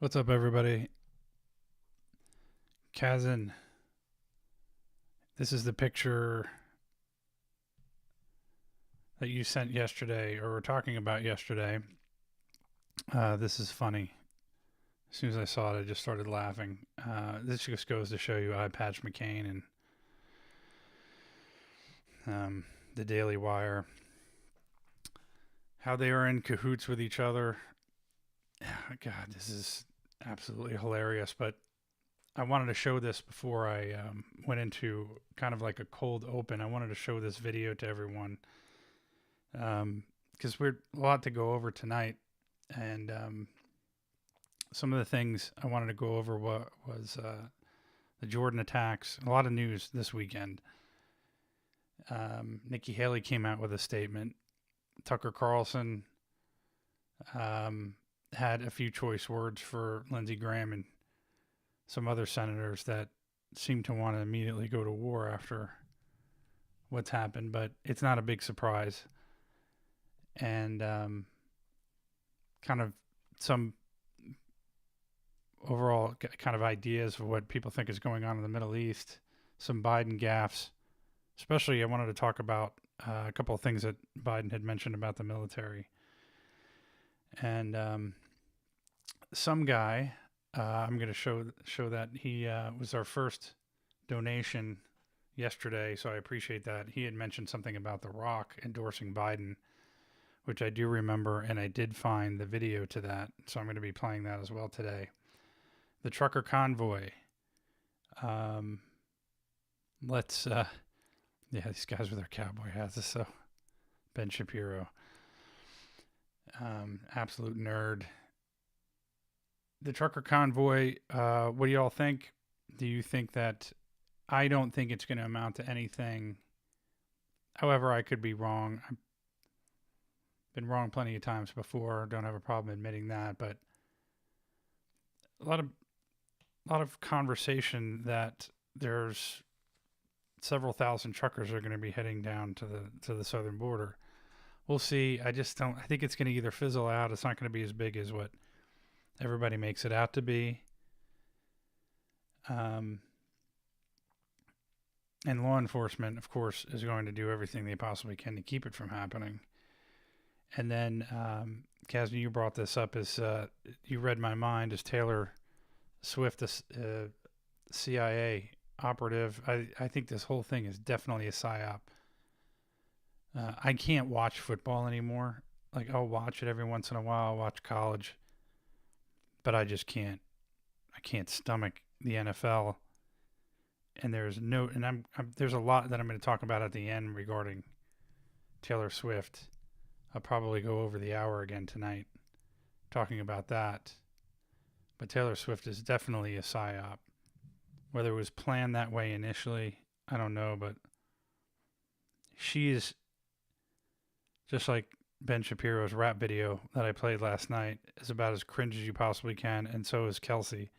What's up, everybody? Kazan, this is the picture that you sent yesterday, or were talking about yesterday. This is funny. As soon as I saw it, I just started laughing. This just goes to show you Eye Patch McCain and the Daily Wire, how they are in cahoots with each other. God, this is absolutely hilarious, but I wanted to show this before I went into kind of like a cold open. I wanted to show this video to everyone because we're a lot to go over tonight, and some of the things I wanted to go over was the Jordan attacks. A lot of news this weekend. Nikki Haley came out with a statement. Tucker Carlson had a few choice words for Lindsey Graham and some other senators that seem to want to immediately go to war after what's happened, but it's not a big surprise. And kind of some overall kind of ideas of what people think is going on in the Middle East, some Biden gaffes. Especially, I wanted to talk about a couple of things that Biden had mentioned about the military. And some guy, I'm going to show that he was our first donation yesterday, so I appreciate that. He had mentioned something about The Rock endorsing Biden, which I do remember, and I did find the video to that, so I'm going to be playing that as well today. The trucker convoy. Yeah, these guys with their cowboy hats. So Ben Shapiro, absolute nerd. The trucker convoy. What do y'all think? Do you think that? I don't think it's going to amount to anything. However, I could be wrong. I've Been wrong plenty of times before. Don't have a problem admitting that, but a lot of conversation that there's several thousand truckers are going to be heading down to the southern border. We'll see. I just don't. I think it's going to either fizzle out. It's not going to be as big as what everybody makes it out to be. And law enforcement, of course, is going to do everything they possibly can to keep it from happening. And then, Casmy, you brought this up as you read my mind as Taylor Swift, the CIA operative. I think this whole thing is definitely a psyop. I can't watch football anymore. Like, I'll watch it every once in a while. I'll watch college, but I just can't. I can't stomach the NFL. And there's there's a lot that I'm going to talk about at the end regarding Taylor Swift. I'll probably go over the hour again tonight talking about that. But Taylor Swift is definitely a psyop. Whether it was planned that way initially, I don't know, but she is just like Ben Shapiro's rap video that I played last night is about as cringe as you possibly can, and so is Kelsey.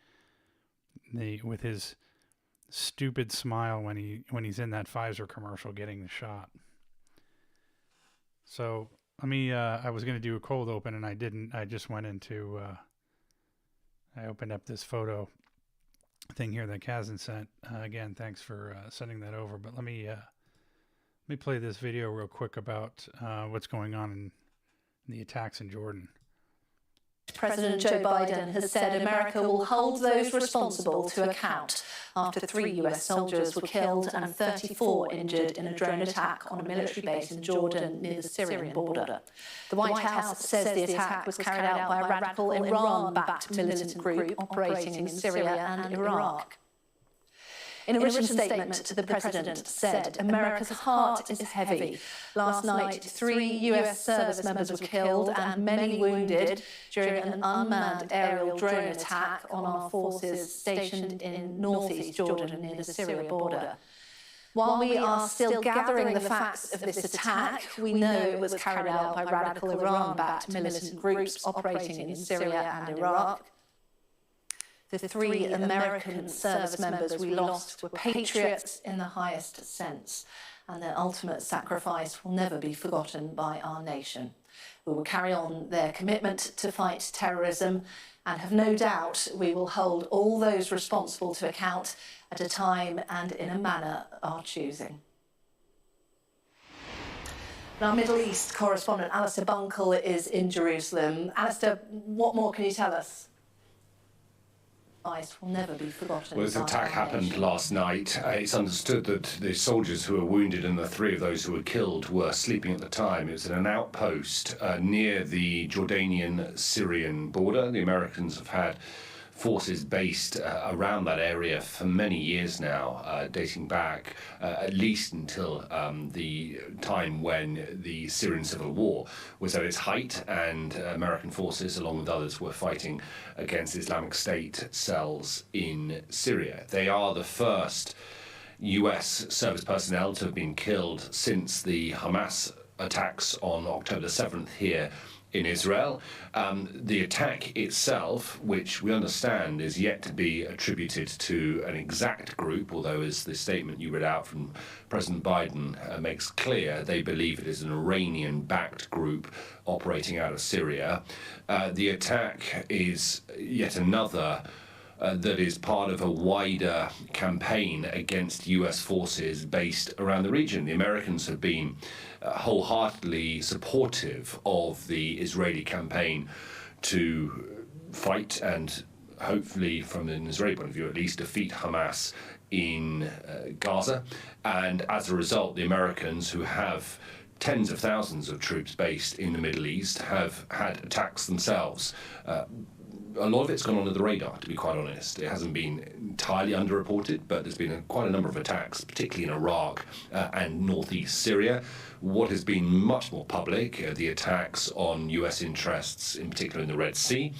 With his stupid smile when he's in that Pfizer commercial getting the shot. So let me. I was going to do a cold open and I didn't. I just went into. I opened up this photo thing here that Kazan sent. Again, thanks for sending that over. But let me play this video real quick about what's going on in the attacks in Jordan. President Joe Biden has said America will hold those responsible to account after 3 US soldiers were killed and 34 injured in a drone attack on a military base in Jordan near the Syrian border. The White House says the attack was carried out by a radical Iran-backed militant group operating in Syria and Iraq. In a written statement, the President said, America's heart is heavy. Last night, 3 US service members were killed and many wounded during an unmanned aerial drone attack on our forces stationed in northeast Jordan near the Syria border. While we are still gathering the facts of this attack, we know it was carried out by radical Iran-backed militant groups operating in Syria and Iraq. The 3 American service members we lost were patriots in the highest sense, and their ultimate sacrifice will never be forgotten by our nation. We will carry on their commitment to fight terrorism and have no doubt we will hold all those responsible to account at a time and in a manner our choosing. Our Middle East correspondent Alistair Bunkle is in Jerusalem. Alistair, what more can you tell us? Will never be forgotten. Well, this attack happened last night. It's understood that the soldiers who were wounded and the 3 of those who were killed were sleeping at the time. It was in an outpost near the Jordanian-Syrian border. The Americans have had forces based around that area for many years now, dating back at least until the time when the Syrian civil war was at its height, and American forces, along with others, were fighting against Islamic State cells in Syria. They are the first US service personnel to have been killed since the Hamas attacks on October 7th here in Israel. The attack itself, which we understand is yet to be attributed to an exact group, although as the statement you read out from President Biden makes clear, they believe it is an Iranian-backed group operating out of Syria. The attack is yet another that is part of a wider campaign against US forces based around the region. The Americans have been wholeheartedly supportive of the Israeli campaign to fight and hopefully, from an Israeli point of view at least, defeat Hamas in Gaza. And as a result, the Americans, who have tens of thousands of troops based in the Middle East, have had attacks themselves. A lot of it's gone under the radar, to be quite honest. It hasn't been entirely underreported, but there's been quite a number of attacks, particularly in Iraq and northeast Syria. What has been much more public are the attacks on US interests, in particular in the Red Sea,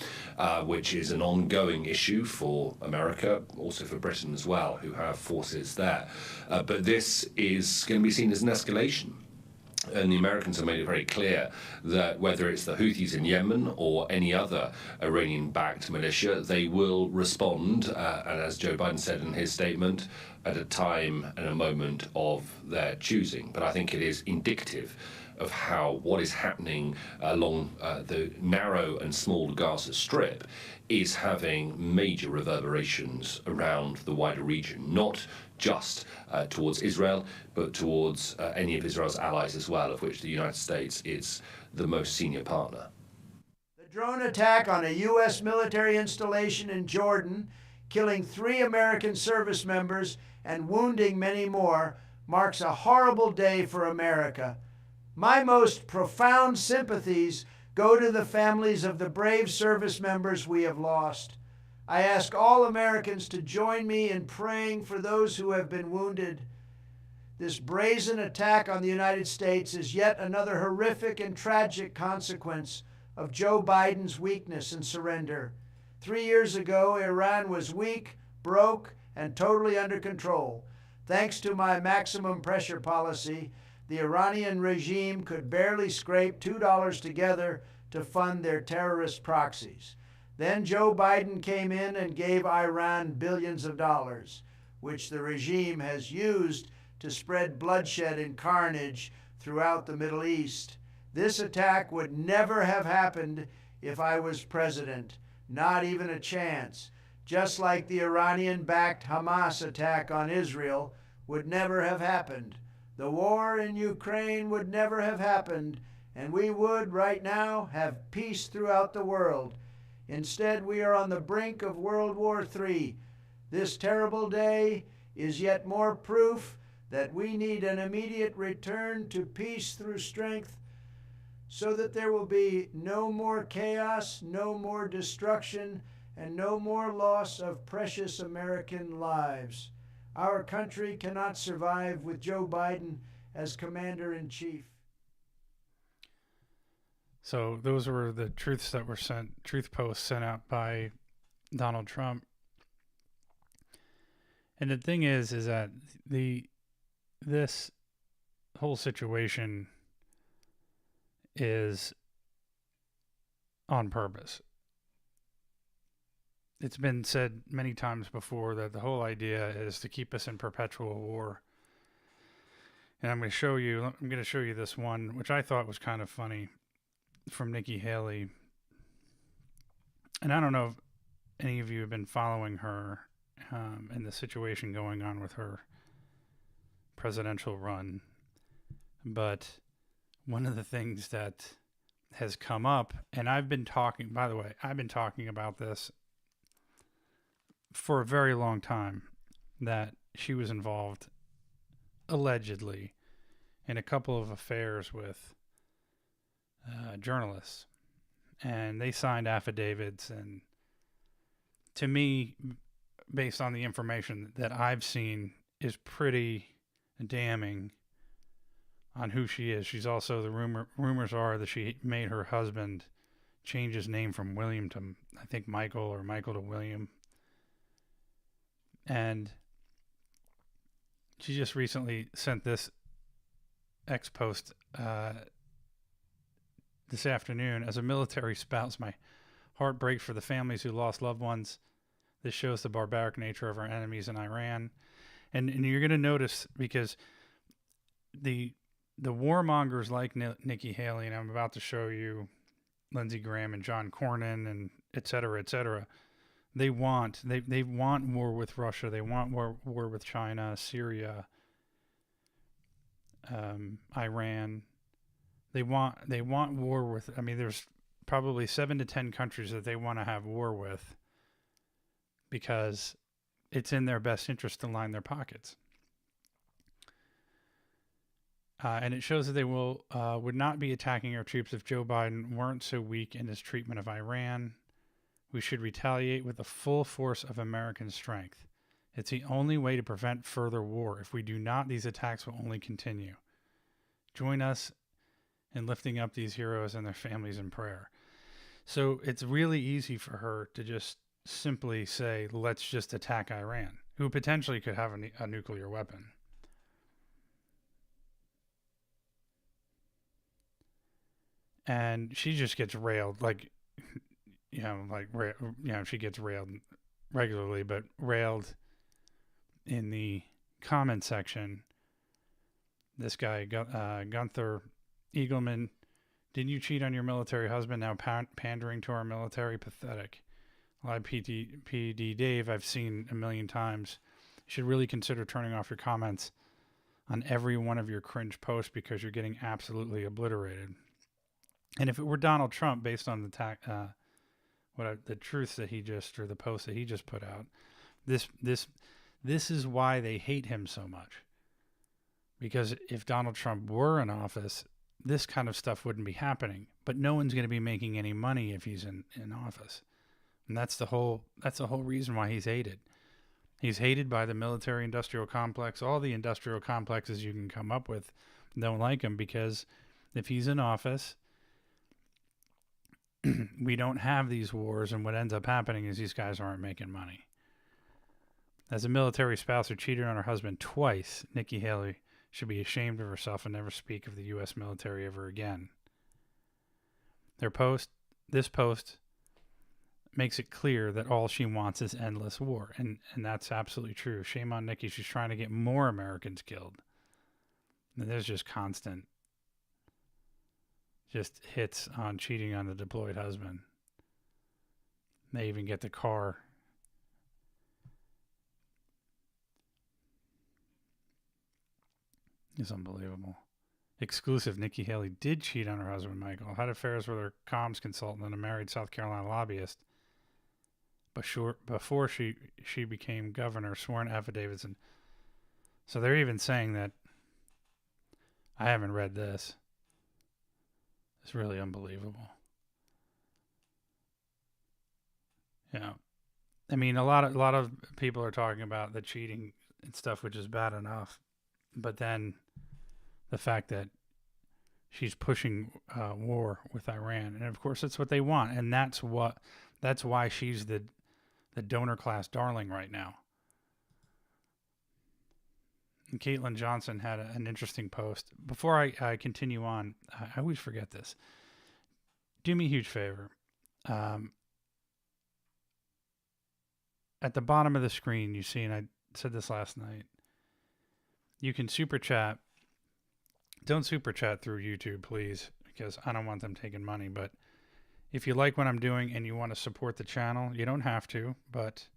which is an ongoing issue for America, also for Britain as well, who have forces there. But this is going to be seen as an escalation. And the Americans have made it very clear that whether it's the Houthis in Yemen or any other Iranian-backed militia, they will respond, and as Joe Biden said in his statement, at a time and a moment of their choosing. But I think it is indicative of what is happening along the narrow and small Gaza Strip is having major reverberations around the wider region, not just towards Israel, but towards any of Israel's allies as well, of which the United States is the most senior partner. The drone attack on a U.S. military installation in Jordan, killing 3 American service members and wounding many more, marks a horrible day for America. My most profound sympathies go to the families of the brave service members we have lost. I ask all Americans to join me in praying for those who have been wounded. This brazen attack on the United States is yet another horrific and tragic consequence of Joe Biden's weakness and surrender. 3 years ago, Iran was weak, broke, and totally under control. Thanks to my maximum pressure policy, the Iranian regime could barely scrape $2 together to fund their terrorist proxies. Then Joe Biden came in and gave Iran billions of dollars, which the regime has used to spread bloodshed and carnage throughout the Middle East. This attack would never have happened if I was president, not even a chance. Just like the Iranian-backed Hamas attack on Israel would never have happened. The war in Ukraine would never have happened, and we would, right now, have peace throughout the world. Instead, we are on the brink of World War III. This terrible day is yet more proof that we need an immediate return to peace through strength so that there will be no more chaos, no more destruction, and no more loss of precious American lives. Our country cannot survive with Joe Biden as commander-in-chief. So those were the truth posts sent out by Donald Trump. And the thing is that this whole situation is on purpose. It's been said many times before that the whole idea is to keep us in perpetual war. And I'm going to show you this one, which I thought was kind of funny, from Nikki Haley. And I don't know if any of you have been following her and the situation going on with her presidential run. But one of the things that has come up, and I've been talking about this for a very long time, that she was involved, allegedly, in a couple of affairs with journalists. And they signed affidavits, and to me, based on the information that I've seen, is pretty damning on who she is. She's also, the rumors are that she made her husband change his name from William to, I think, Michael, or Michael to William. And she just recently sent this X post this afternoon. As a military spouse, my heart breaks for the families who lost loved ones. This shows the barbaric nature of our enemies in Iran. And you're going to notice, because the warmongers like Nikki Haley, and I'm about to show you Lindsey Graham and John Cornyn and et cetera, they want war with Russia. They want war with China, Syria, Iran. They want war with, there's probably 7 to 10 countries that they want to have war with, because it's in their best interest to line their pockets. And it shows that they would not be attacking our troops if Joe Biden weren't so weak in his treatment of Iran. We should retaliate with the full force of American strength. It's the only way to prevent further war. If we do not, these attacks will only continue. Join us in lifting up these heroes and their families in prayer. So it's really easy for her to just simply say, let's just attack Iran, who potentially could have a nuclear weapon. and she just gets railed, like, she gets railed regularly, but railed in the comment section. This guy, Gunther Eagleman, didn't you cheat on your military husband? Now pandering to our military? Pathetic. Live PD Dave, I've seen a million times. You should really consider turning off your comments on every one of your cringe posts because you're getting absolutely obliterated. And if it were Donald Trump, based on the truth that the post that he just put out, this is why they hate him so much. Because if Donald Trump were in office, this kind of stuff wouldn't be happening. But no one's going to be making any money if he's in office. And that's the whole reason why he's hated. He's hated by the military-industrial complex. All the industrial complexes you can come up with don't like him because if he's in office, we don't have these wars, and what ends up happening is these guys aren't making money. As a military spouse who cheated on her husband twice, Nikki Haley should be ashamed of herself and never speak of the U.S. military ever again. This post makes it clear that all she wants is endless war, and that's absolutely true. Shame on Nikki. She's trying to get more Americans killed. And there's just constant hits on cheating on the deployed husband. They even get the car. It's unbelievable. Exclusive, Nikki Haley did cheat on her husband, Michael. Had affairs with her comms consultant and a married South Carolina lobbyist. But before she became governor, sworn affidavits. And so they're even saying that. I haven't read this. It's really unbelievable. Yeah. I mean, a lot of people are talking about the cheating and stuff, which is bad enough. But then the fact that she's pushing war with Iran, and of course that's what they want, and that's why she's the donor class darling right now. And Caitlin Johnson had an interesting post. Before I continue on, I always forget this. Do me a huge favor. At the bottom of the screen, you see, and I said this last night, you can super chat. Don't super chat through YouTube, please, because I don't want them taking money. But if you like what I'm doing and you want to support the channel, you don't have to. But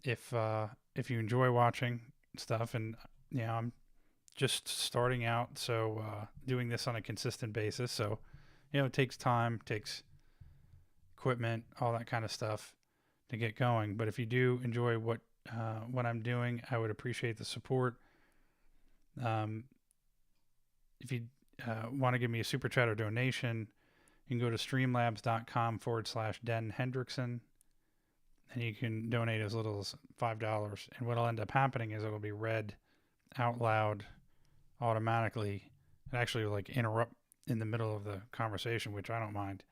if you enjoy watching stuff, and I'm just starting out, so doing this on a consistent basis, so it takes time, takes equipment, all that kind of stuff to get going. But if you do enjoy what I'm doing, I would appreciate the support. If you want to give me a super chat or donation, you can go to streamlabs.com/Den Hendrickson, and you can donate as little as $5. And what'll end up happening is it'll be read out loud automatically, and actually interrupt in the middle of the conversation, which I don't mind,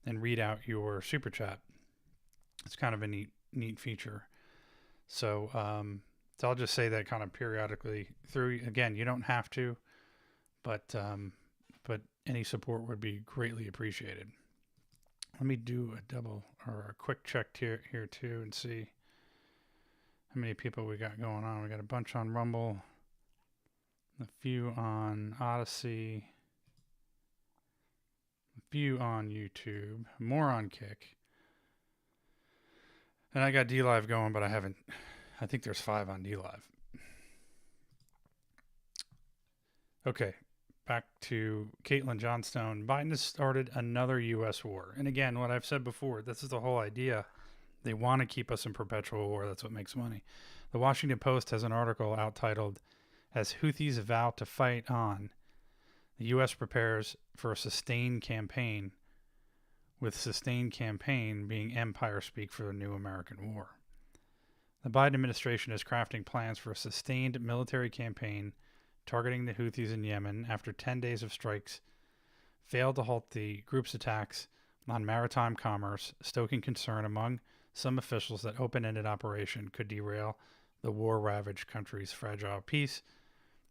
and read out your super chat. It's kind of a neat feature. So I'll just say that kind of periodically through. Again, you don't have to, but any support would be greatly appreciated. Let me do a quick check here too, and see how many people we got going on. We got a bunch on Rumble, a few on Odyssey, a few on YouTube, more on Kick. And I got DLive going, but I think there's 5 on DLive. Okay, back to Caitlin Johnstone. Biden has started another U.S. war. And again, what I've said before, this is the whole idea. They want to keep us in perpetual war. That's what makes money. The Washington Post has an article out titled, "As Houthis Vow to Fight On, the U.S. Prepares for a Sustained Campaign," with sustained campaign being empire speak for the new American war. The Biden administration is crafting plans for a sustained military campaign targeting the Houthis in Yemen after 10 days of strikes failed to halt the group's attacks on maritime commerce, stoking concern among some officials that open-ended operation could derail the war-ravaged country's fragile peace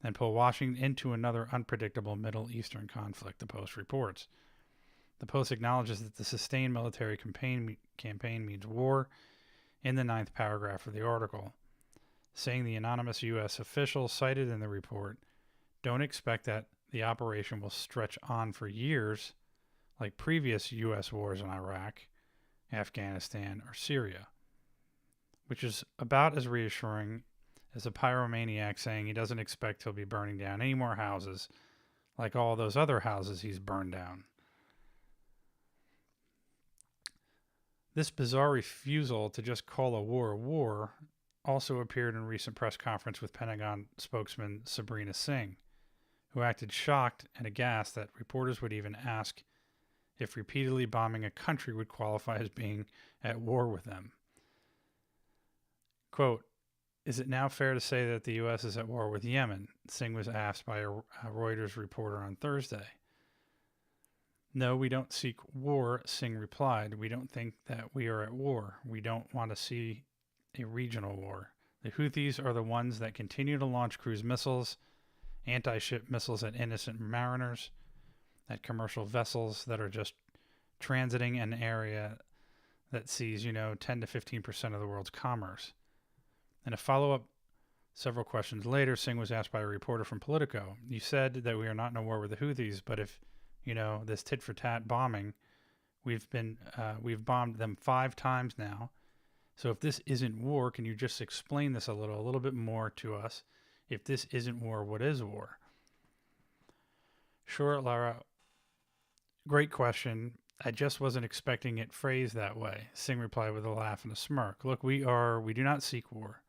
and pull Washington into another unpredictable Middle Eastern conflict, the Post reports. The Post acknowledges that the sustained military campaign means war in the 9th paragraph of the article, saying the anonymous U.S. official cited in the report don't expect that the operation will stretch on for years like previous U.S. wars in Iraq, Afghanistan, or Syria, which is about as reassuring as a pyromaniac saying he doesn't expect he'll be burning down any more houses like all those other houses he's burned down. This bizarre refusal to just call a war also appeared in a recent press conference with Pentagon spokesman Sabrina Singh, who acted shocked and aghast that reporters would even ask if repeatedly bombing a country would qualify as being at war with them. Quote, "Is it now fair to say that the U.S. is at war with Yemen?" Singh was asked by a Reuters reporter on Thursday. "No, we don't seek war," Singh replied. "We don't think that we are at war. We don't want to see a regional war. The Houthis are the ones that continue to launch cruise missiles, anti-ship missiles at innocent mariners, at commercial vessels that are just transiting an area that sees, 10 to 15% of the world's commerce." In a follow-up several questions later, Singh was asked by a reporter from Politico, "You said that we are not in a war with the Houthis, but if this tit-for-tat bombing, we've bombed them 5 times now. So if this isn't war, can you just explain this a little bit more to us? If this isn't war, what is war?" "Sure, Lara. Great question. I just wasn't expecting it phrased that way," Singh replied with a laugh and a smirk. "Look, we do not seek war.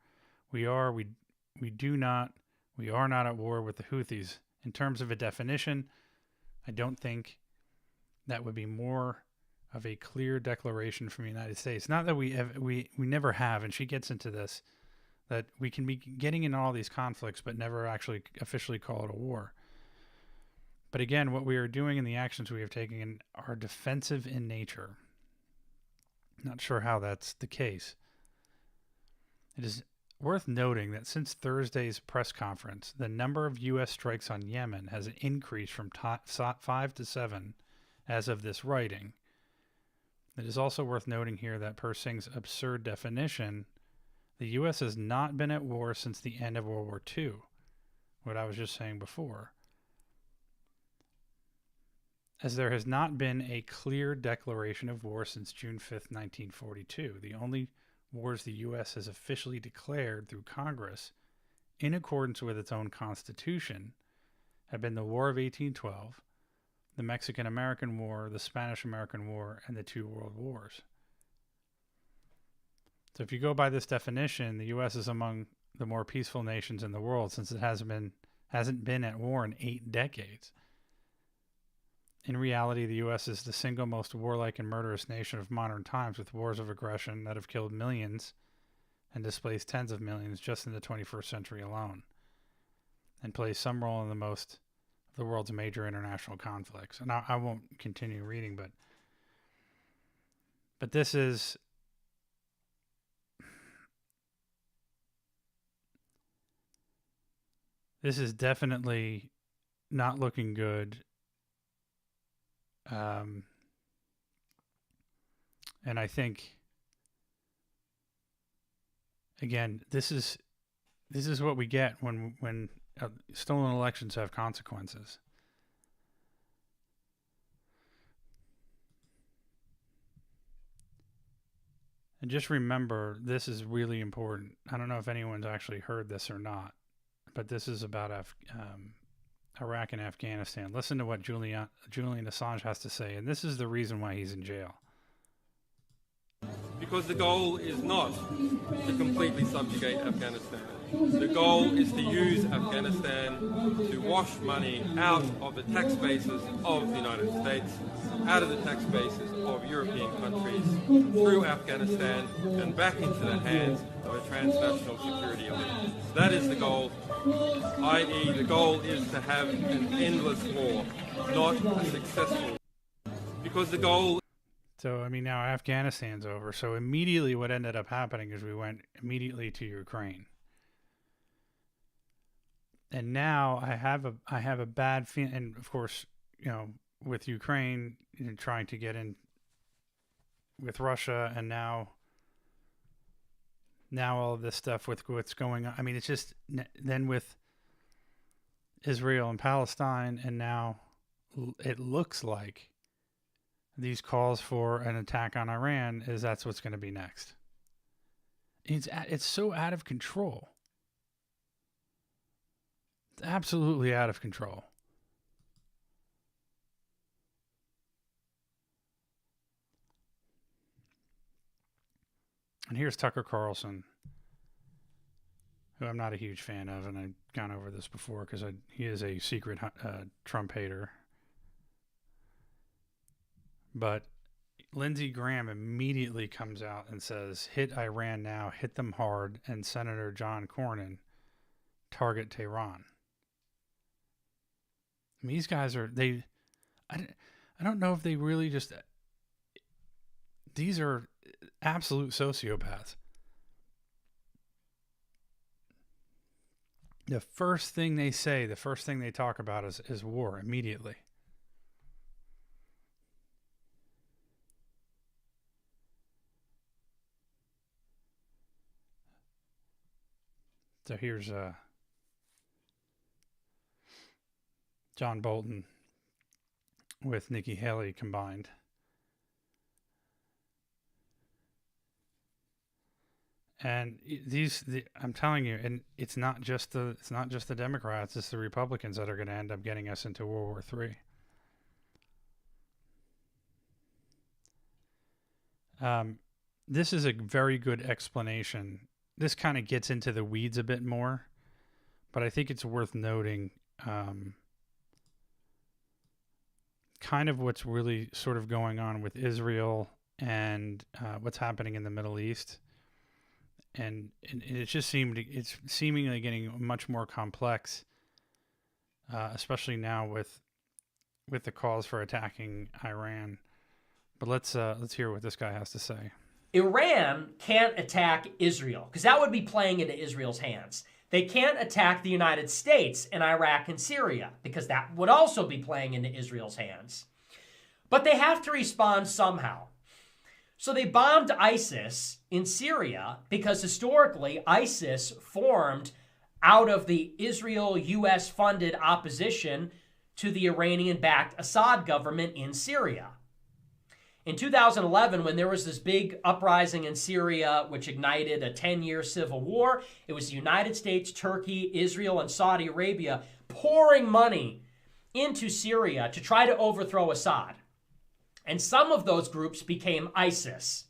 We are not at war with the Houthis. In terms of a definition, I don't think that would be more of a clear declaration from the United States. Not that we never have," and she gets into this, that we can be getting in all these conflicts but never actually officially call it a war. But again, what we are doing and the actions we have taken are defensive in nature. Not sure how that's the case. It is worth noting that since Thursday's press conference, the number of U.S. strikes on Yemen has increased from 5 to 7 as of this writing. It is also worth noting here that per Singh's absurd definition, the U.S. has not been at war since the end of World War II, what I was just saying before, as there has not been a clear declaration of war since June 5th, 1942. The only wars the U.S. has officially declared through Congress, in accordance with its own Constitution, have been the War of 1812, the Mexican-American War, the Spanish-American War, and the 2 World Wars. So if you go by this definition, the U.S. is among the more peaceful nations in the world since it hasn't been at war in 8 decades. In reality, the U.S. is the single most warlike and murderous nation of modern times, with wars of aggression that have killed millions and displaced tens of millions just in the 21st century alone, and plays some role in most of the world's major international conflicts. And I won't continue reading, but this is definitely not looking good. And I think, again, this is what we get when stolen elections have consequences. And just remember, this is really important. I don't know if anyone's actually heard this or not, but this is about Iraq and Afghanistan. Listen to what Julian Assange has to say, and this is the reason why he's in jail. Because the goal is not to completely subjugate Afghanistan. The goal is to use Afghanistan to wash money out of the tax bases of the United States, out of the tax bases of European countries, through Afghanistan and back into the hands of a transnational security elite. That is the goal, i.e. the goal is to have an endless war, not a successful. Because the goal... So, now Afghanistan's over. So immediately what ended up happening is we went immediately to Ukraine. And now I have a bad feeling, and of course, with Ukraine trying to get in with Russia, and now all of this stuff with what's going on. I mean, it's just then with Israel and Palestine, and now it looks like these calls for an attack on Iran that's what's going to be next. It's so out of control. It's absolutely out of control. And here's Tucker Carlson, who I'm not a huge fan of, and I've gone over this before because he is a secret Trump hater. But Lindsey Graham immediately comes out and says, hit Iran now, hit them hard, and Senator John Cornyn, target Tehran. I mean, these guys I don't know if they really just, these are absolute sociopaths. The first thing they say, the first thing they talk about is war immediately. So here's John Bolton with Nikki Haley combined. And I'm telling you, and it's not just the Democrats, it's the Republicans that are going to end up getting us into World War III. This is a very good explanation. This kind of gets into the weeds a bit more, but I think it's worth noting kind of what's really sort of going on with Israel and what's happening in the Middle East. And it's seemingly getting much more complex, especially now with the calls for attacking Iran. But let's hear what this guy has to say. Iran can't attack Israel because that would be playing into Israel's hands. They can't attack the United States in Iraq and Syria because that would also be playing into Israel's hands. But they have to respond somehow. So they bombed ISIS in Syria because historically ISIS formed out of the Israel-US funded opposition to the Iranian-backed Assad government in Syria. In 2011, when there was this big uprising in Syria, which ignited a 10-year civil war, it was the United States, Turkey, Israel, and Saudi Arabia pouring money into Syria to try to overthrow Assad. And some of those groups became ISIS.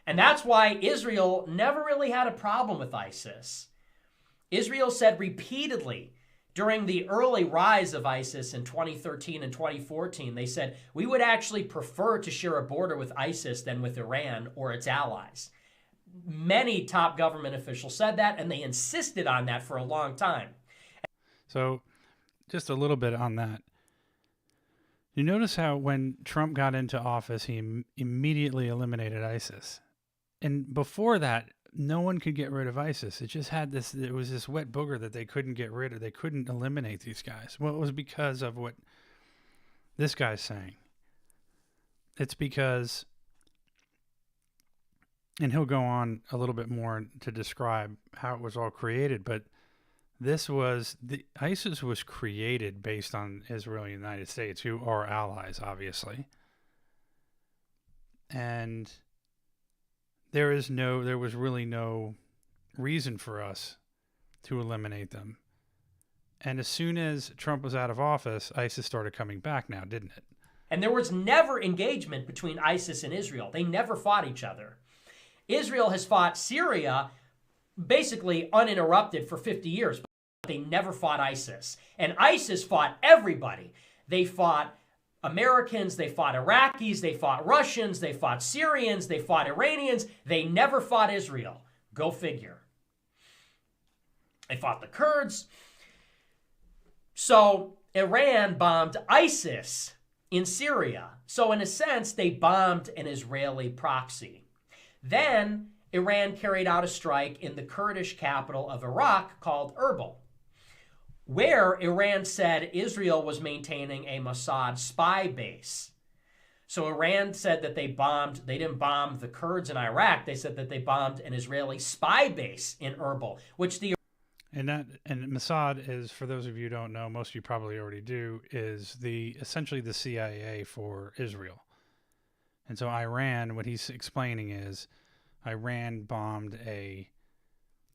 And that's why Israel never really had a problem with ISIS. Israel said repeatedly during the early rise of ISIS in 2013 and 2014, they said, we would actually prefer to share a border with ISIS than with Iran or its allies. Many top government officials said that, and they insisted on that for a long time. So just a little bit on that. You notice how when Trump got into office, he immediately eliminated ISIS. And before that, no one could get rid of ISIS. It just had it was this wet booger that they couldn't get rid of. They couldn't eliminate these guys. Well, it was because of what this guy's saying. It's because, and he'll go on a little bit more to describe how it was all created, but ISIS was created based on Israel and the United States, who are allies, obviously. And there was really no reason for us to eliminate them. And as soon as Trump was out of office, ISIS started coming back now, didn't it? And there was never engagement between ISIS and Israel. They never fought each other. Israel has fought Syria basically uninterrupted for 50 years. They never fought ISIS. And ISIS fought everybody. They fought Americans, they fought Iraqis, they fought Russians, they fought Syrians, they fought Iranians. They never fought Israel. Go figure. They fought the Kurds. So Iran bombed ISIS in Syria. So in a sense, they bombed an Israeli proxy. Then Iran carried out a strike in the Kurdish capital of Iraq called Erbil. where Iran said Israel was maintaining a Mossad spy base. So Iran said that they didn't bomb the Kurds in Iraq. They said that they bombed an Israeli spy base in Erbil, which the And Mossad is, for those of you who don't know, most of you probably already do, is essentially the CIA for Israel. And so Iran, what he's explaining is, Iran bombed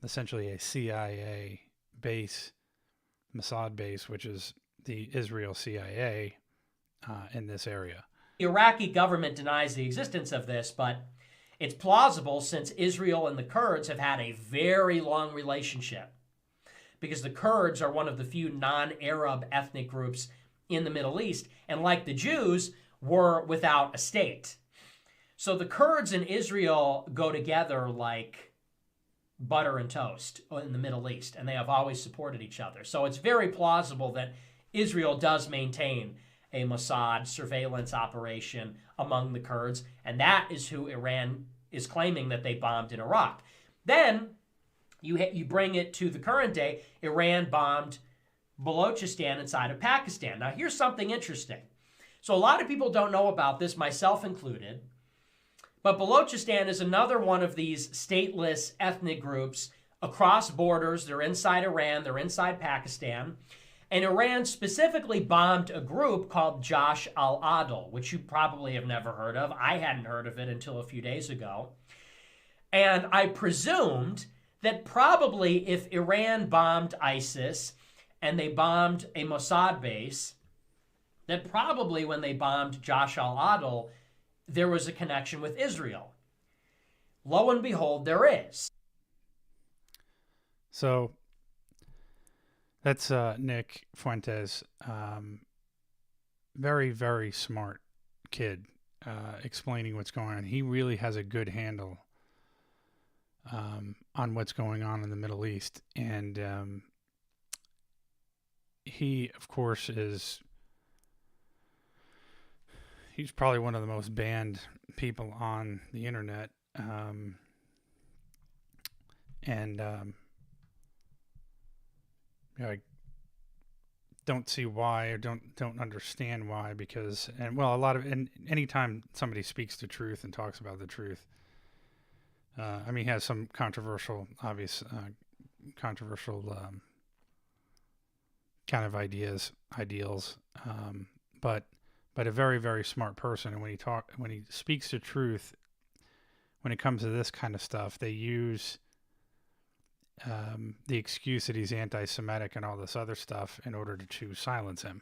essentially a CIA base, Mossad base, which is the Israel CIA in this area. The Iraqi government denies the existence of this, but it's plausible since Israel and the Kurds have had a very long relationship, because the Kurds are one of the few non-Arab ethnic groups in the Middle East, and like the Jews, were without a state. So the Kurds and Israel go together like butter and toast in the Middle East, and they have always supported each other. So it's very plausible that Israel does maintain a Mossad surveillance operation among the Kurds, and that is who Iran is claiming that they bombed in Iraq. Then you bring it to the current day, Iran bombed Balochistan inside of Pakistan. Now here's something interesting. So a lot of people don't know about this, myself included, but Balochistan is another one of these stateless ethnic groups across borders. They're inside Iran, they're inside Pakistan. And Iran specifically bombed a group called Jaish al-Adl, which you probably have never heard of. I hadn't heard of it until a few days ago. And I presumed that probably if Iran bombed ISIS and they bombed a Mossad base, that probably when they bombed Jaish al-Adl, there was a connection with Israel. Lo and behold, there is. So that's Nick Fuentes, very, very smart kid, explaining what's going on. He really has a good handle on what's going on in the Middle East. And he, of course, he's probably one of the most banned people on the internet. I don't see why, or don't understand why, because, and well, anytime somebody speaks the truth and talks about the truth, I mean, he has some controversial kind of ideals, but a very, very smart person. And when he speaks the truth, when it comes to this kind of stuff, they use the excuse that he's anti-Semitic and all this other stuff in order to silence him.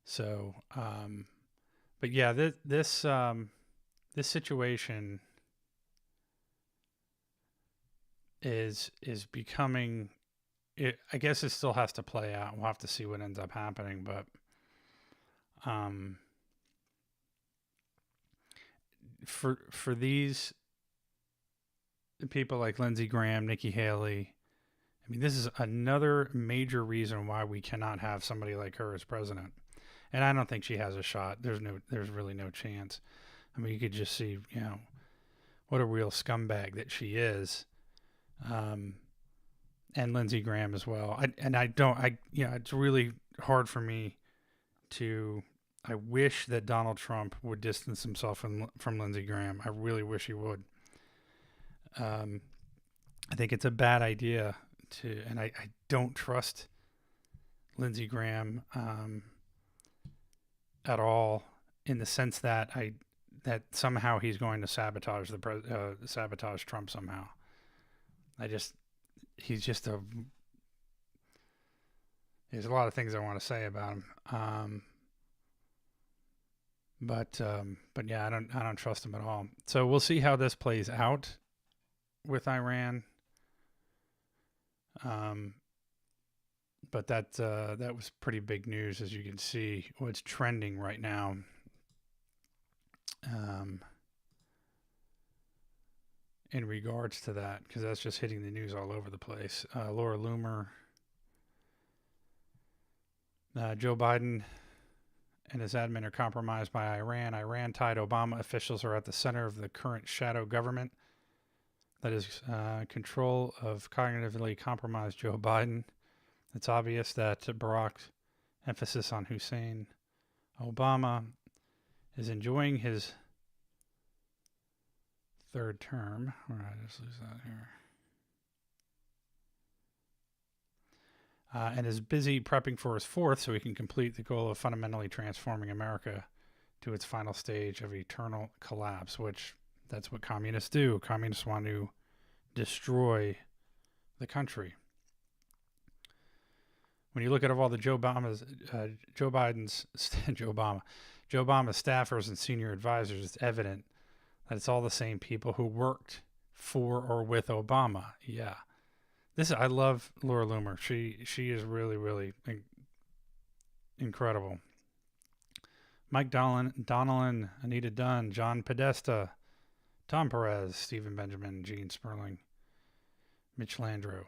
So, but yeah, this situation is becoming. I guess it still has to play out. We'll have to see what ends up happening, but for these people like Lindsey Graham, Nikki Haley, I mean, this is another major reason why we cannot have somebody like her as president. And I don't think she has a shot. There's really no chance. I mean, you could just see, what a real scumbag that she is. And Lindsey Graham as well. It's really hard for me I wish that Donald Trump would distance himself from Lindsey Graham. I really wish he would. I think it's a bad idea and I don't trust Lindsey Graham at all, in the sense that that somehow he's going to sabotage sabotage Trump somehow. There's a lot of things I want to say about him. But yeah, I don't trust him at all. So we'll see how this plays out with Iran. But that was pretty big news, as you can see. What's trending right now. In regards to that, because that's just hitting the news all over the place. Laura Loomer, Joe Biden and his admin are compromised by Iran. Iran-tied Obama officials are at the center of the current shadow government. that is control of cognitively compromised Joe Biden. It's obvious that Barack's emphasis on Hussein Obama is enjoying his third term. Where did I just lose that here? And is busy prepping for his fourth so he can complete the goal of fundamentally transforming America to its final stage of eternal collapse, which that's what communists do. Communists want to destroy the country. When you look at all the Joe Biden's staffers and senior advisors, it's evident that it's all the same people who worked for or with Obama. Yeah. I love Laura Loomer. She is really, really incredible. Mike Donnellan, Anita Dunn, John Podesta, Tom Perez, Stephen Benjamin, Gene Sperling, Mitch Landrieu.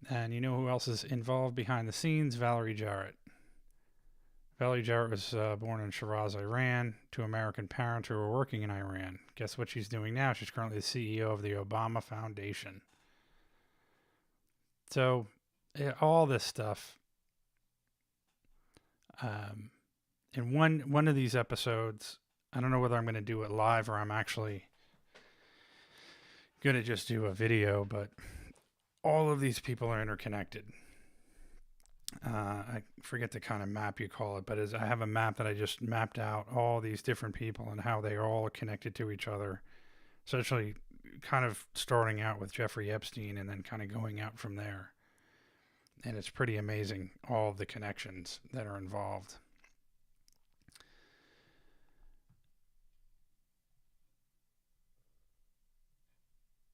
And you know who else is involved behind the scenes? Valerie Jarrett. Valerie Jarrett was born in Shiraz, Iran, to American parents who were working in Iran. Guess what she's doing now? She's currently the CEO of the Obama Foundation. So, all this stuff. In one of these episodes, I don't know whether I'm going to do it live or I'm actually going to just do a video, but all of these people are interconnected. I forget the kind of map you call it, but I have a map that I just mapped out all these different people and how they are all connected to each other. Essentially, kind of starting out with Jeffrey Epstein and then kind of going out from there. And it's pretty amazing, all of the connections that are involved.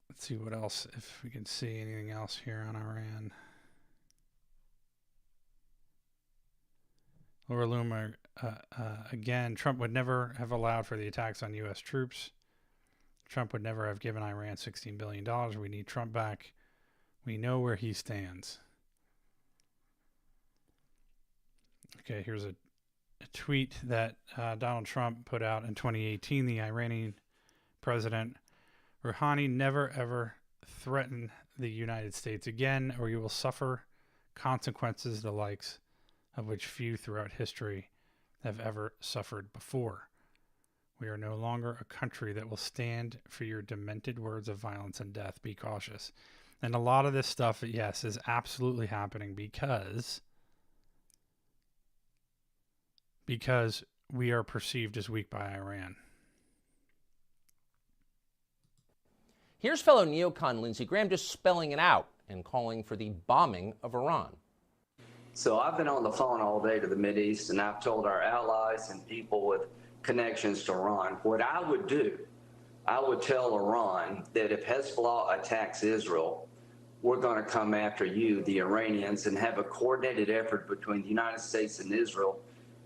Let's see what else, if we can see anything else here on Iran. Laura Loomer, again, Trump would never have allowed for the attacks on U.S. troops. Trump would never have given Iran $16 billion. We need Trump back. We know where he stands. Okay, here's a tweet that Donald Trump put out in 2018. The Iranian president, Rouhani, never ever threaten the United States again, or you will suffer consequences the likes of which few throughout history have ever suffered before. We are no longer a country that will stand for your demented words of violence and death. Be cautious. And a lot of this stuff, yes, is absolutely happening because we are perceived as weak by Iran. Here's fellow neocon Lindsey Graham just spelling it out and calling for the bombing of Iran. So I've been on the phone all day to the Mideast, and I've told our allies and people with connections to Iran, what I would do, I would tell Iran that if Hezbollah attacks Israel, we're going to come after you, the Iranians, and have a coordinated effort between the United States and Israel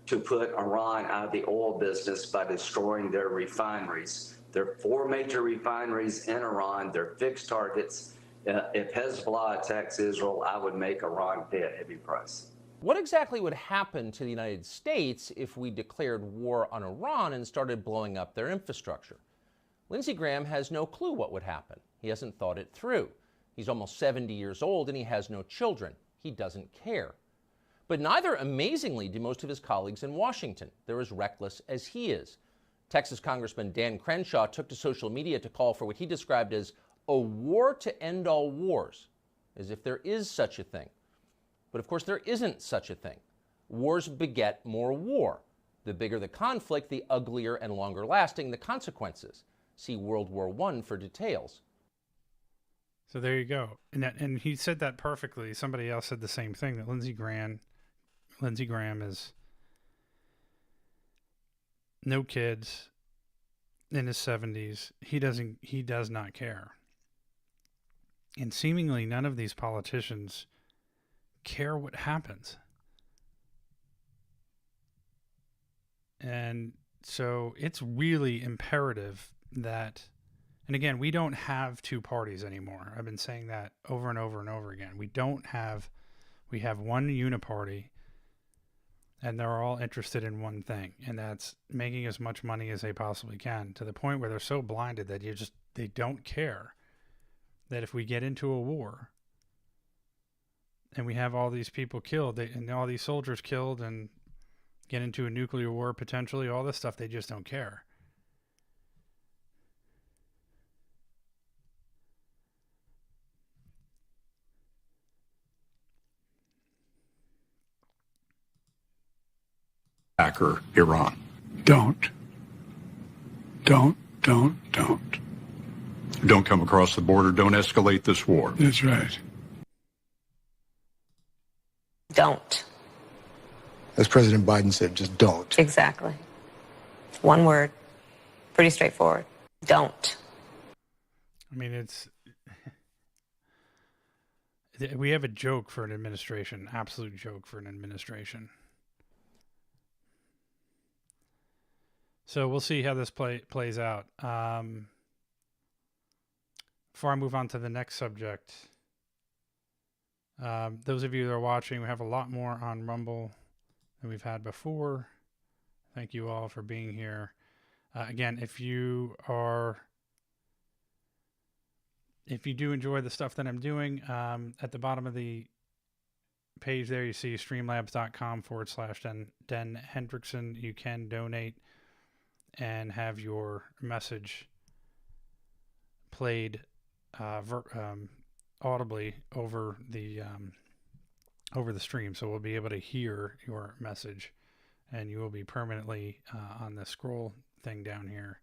to put Iran out of the oil business by destroying their refineries. There are 4 major refineries in Iran. They're fixed targets. If Hezbollah attacks Israel, I would make Iran pay a heavy price. What exactly would happen to the United States if we declared war on Iran and started blowing up their infrastructure? Lindsey Graham has no clue what would happen. He hasn't thought it through. He's almost 70 years old and he has no children. He doesn't care. But neither, amazingly, do most of his colleagues in Washington. They're as reckless as he is. Texas Congressman Dan Crenshaw took to social media to call for what he described as a war to end all wars, as if there is such a thing. But of course, there isn't such a thing. Wars beget more war. The bigger the conflict, the uglier and longer lasting the consequences. See World War I for details. So there you go. And he said that perfectly. Somebody else said the same thing, that Lindsey Graham is no kids, in his 70s. He does not care. And seemingly none of these politicians care what happens. And so it's really imperative that, and again, we don't have two parties anymore. I've been saying that over and over and over again. We have one uniparty, And they're all interested in one thing, and that's making as much money as they possibly can, to the point where they're so blinded that they don't care that if we get into a war and we have all these people killed and all these soldiers killed and get into a nuclear war potentially, all this stuff, they just don't care. Backer Iran. Don't. Don't come across the border. Don't escalate this war. That's right. Don't. As President Biden said, just don't. Exactly. One word. Pretty straightforward. Don't. I mean, we have a joke for an administration, absolute joke for an administration. So we'll see how this plays out. Before I move on to the next subject, those of you that are watching, we have a lot more on Rumble than we've had before. Thank you all for being here. Again, if you do enjoy the stuff that I'm doing, at the bottom of the page there, you see streamlabs.com/Den Hendrickson. You can donate and have your message played audibly over the stream, so we'll be able to hear your message, and you will be permanently on the scroll thing down here,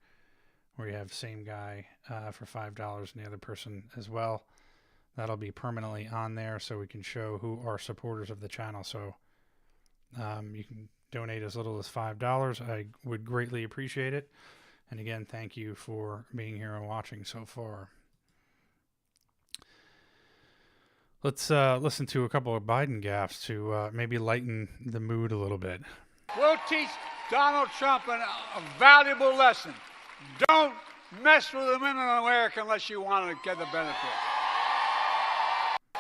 where you have same guy for $5 and the other person as well. That'll be permanently on there, so we can show who are supporters of the channel. So you can donate as little as $5. I would greatly appreciate it. And again, thank you for being here and watching so far. Let's listen to a couple of Biden gaffes to maybe lighten the mood a little bit. We'll teach Donald Trump a valuable lesson. Don't mess with the women in America unless you want to get the benefit.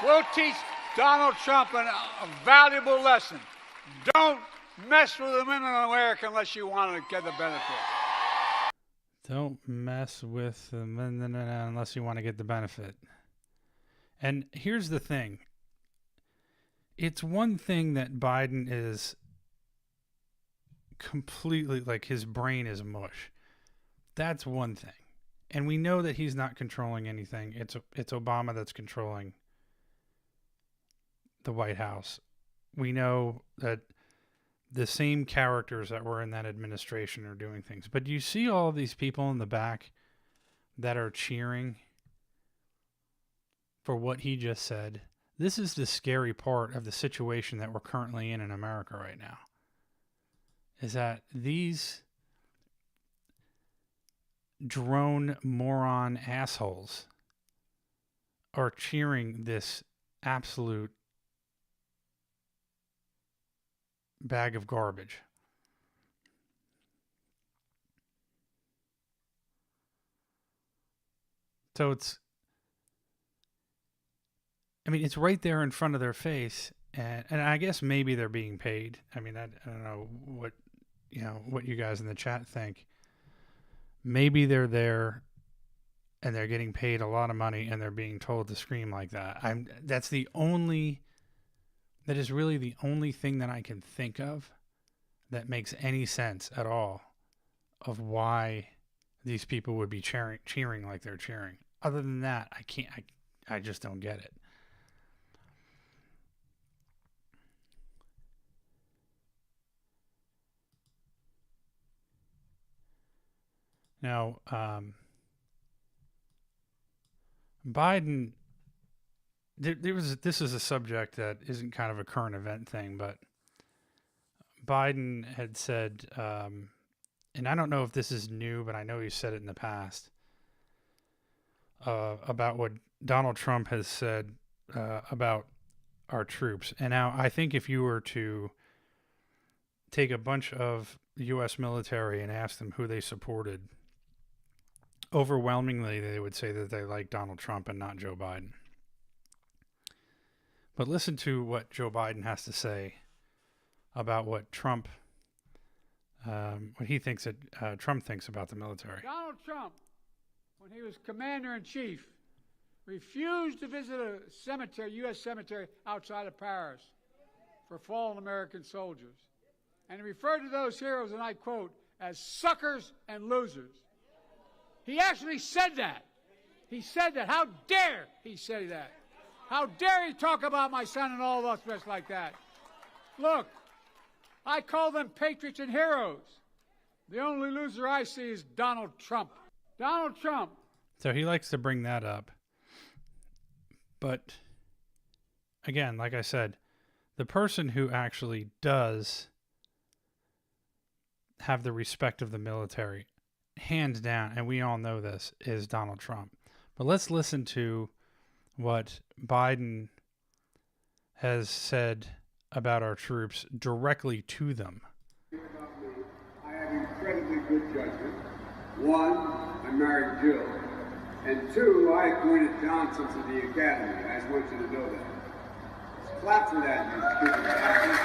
We'll teach Donald Trump a valuable lesson. Don't mess with the women in America unless you want to get the benefit. Don't mess with them unless you want to get the benefit. And here's the thing. It's one thing that Biden is completely, like, his brain is mush. That's one thing. And we know that he's not controlling anything. It's Obama that's controlling the White House. We know that the same characters that were in that administration are doing things. But you see all of these people in the back that are cheering for what he just said. This is the scary part of the situation that we're currently in America right now. Is that these drone moron assholes are cheering this absolute bag of garbage. So it's right there in front of their face, and I guess maybe they're being paid. I mean, I don't know what you guys in the chat think. Maybe they're there and they're getting paid a lot of money and they're being told to scream like that. That is really the only thing that I can think of that makes any sense at all of why these people would be cheering like they're cheering. Other than that, I just don't get it. Now, Biden, this is a subject that isn't kind of a current event thing, but Biden had said, and I don't know if this is new, but I know he said it in the past, about what Donald Trump has said about our troops. And now I think if you were to take a bunch of U.S. military and ask them who they supported, overwhelmingly they would say that they like Donald Trump and not Joe Biden. But listen to what Joe Biden has to say about what he thinks that Trump thinks about the military. Donald Trump, when he was commander-in-chief, refused to visit a cemetery, U.S. cemetery outside of Paris for fallen American soldiers. And he referred to those heroes, and I quote, as suckers and losers. He actually said that. He said that. How dare he say that? How dare he talk about my son and all of us like that? Look, I call them patriots and heroes. The only loser I see is Donald Trump. Donald Trump. So he likes to bring that up. But again, like I said, the person who actually does have the respect of the military, hands down, and we all know this, is Donald Trump. But let's listen to what Biden has said about our troops directly to them. I have incredibly good judgment. One, I married Jill. And two, I appointed Johnson to the academy. I just want you to know that. Clap for that, you stupid bastards.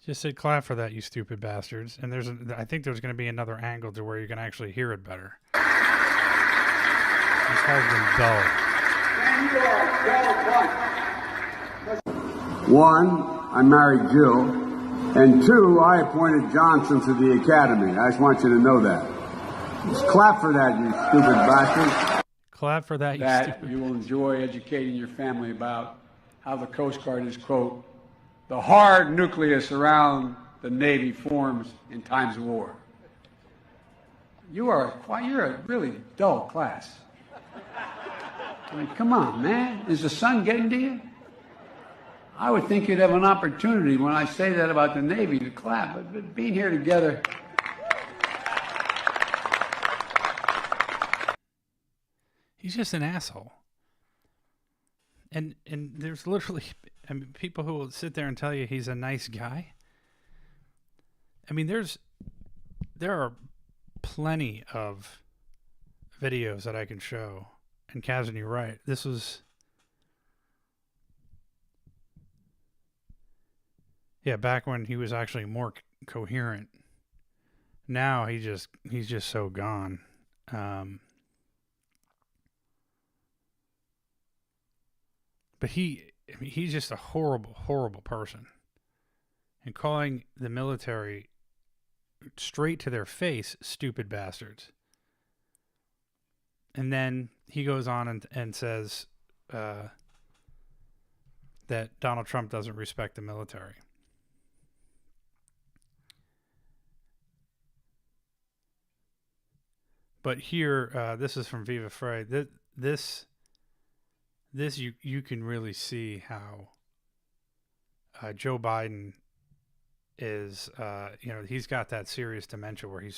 Just said clap for that, you stupid bastards. And I think there's going to be another angle to where you can actually hear it better. He calls them dull. Man, you are a dull bunch. One, I married Jill. And two, I appointed Johnson to the academy. I just want you to know that. Just clap for that, you stupid bastard. Clap for that, you stupid. You will enjoy educating your family about how the Coast Guard is, quote, the hard nucleus around the Navy forms in times of war. You're a really dull class. I mean, come on, man. Is the sun getting to you? I would think you'd have an opportunity when I say that about the Navy to clap, but being here together. He's just an asshole. And there's literally, I mean, people who will sit there and tell you he's a nice guy. I mean, there are plenty of videos that I can show. And Kazan, you're right. This was, back when he was actually more coherent. Now he's just so gone. But he's just a horrible, horrible person. And calling the military straight to their face, stupid bastards. And then he goes on and says that Donald Trump doesn't respect the military. But here, this is from Viva Frei. This you can really see how Joe Biden is, he's got that serious dementia where he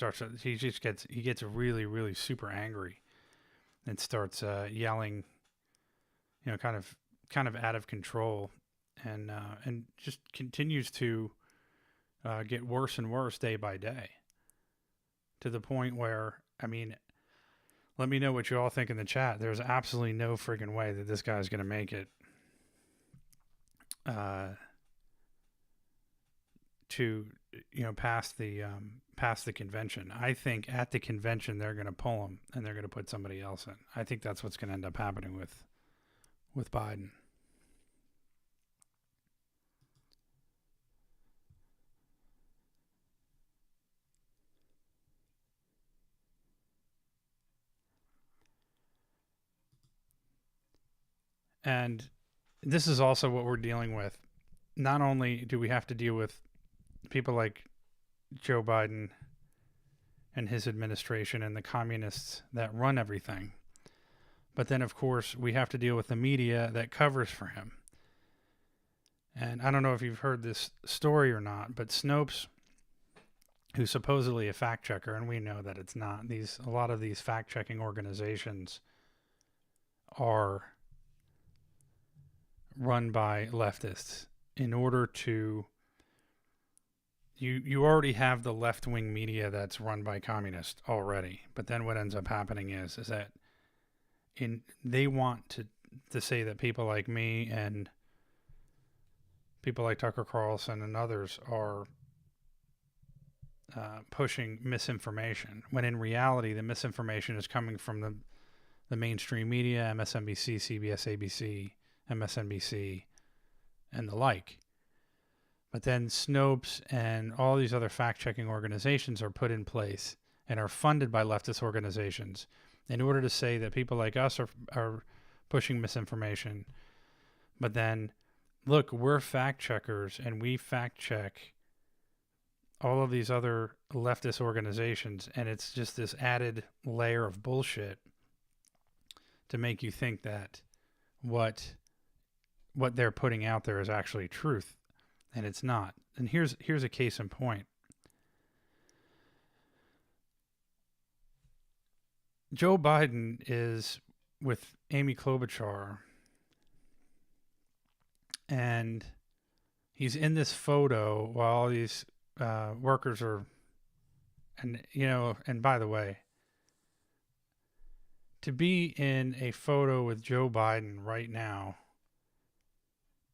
gets really, really super angry and starts yelling, kind of out of control, and just continues to get worse and worse day by day, to the point where, I mean, let me know what you all think in the chat. There's absolutely no friggin' way that this guy's going to make it to past the convention. I think at the convention they're going to pull him and they're going to put somebody else in. I think that's what's going to end up happening with Biden. And this is also what we're dealing with. Not only do we have to deal with people like Joe Biden and his administration and the communists that run everything, but then, of course, we have to deal with the media that covers for him. And I don't know if you've heard this story or not, but Snopes, who's supposedly a fact checker, and we know that it's not. A lot of these fact checking organizations are run by leftists in order to, you already have the left-wing media that's run by communists already, but then what ends up happening is that they want to say that people like me and people like Tucker Carlson and others are pushing misinformation, when in reality the misinformation is coming from the mainstream media, MSNBC, CBS, ABC, MSNBC, and the like. But then Snopes and all these other fact-checking organizations are put in place and are funded by leftist organizations in order to say that people like us are pushing misinformation. But then, look, we're fact-checkers, and we fact-check all of these other leftist organizations, and it's just this added layer of bullshit to make you think that what they're putting out there is actually truth. And it's not. And here's a case in point. Joe Biden is with Amy Klobuchar, and he's in this photo while all these workers are, and by the way, to be in a photo with Joe Biden right now,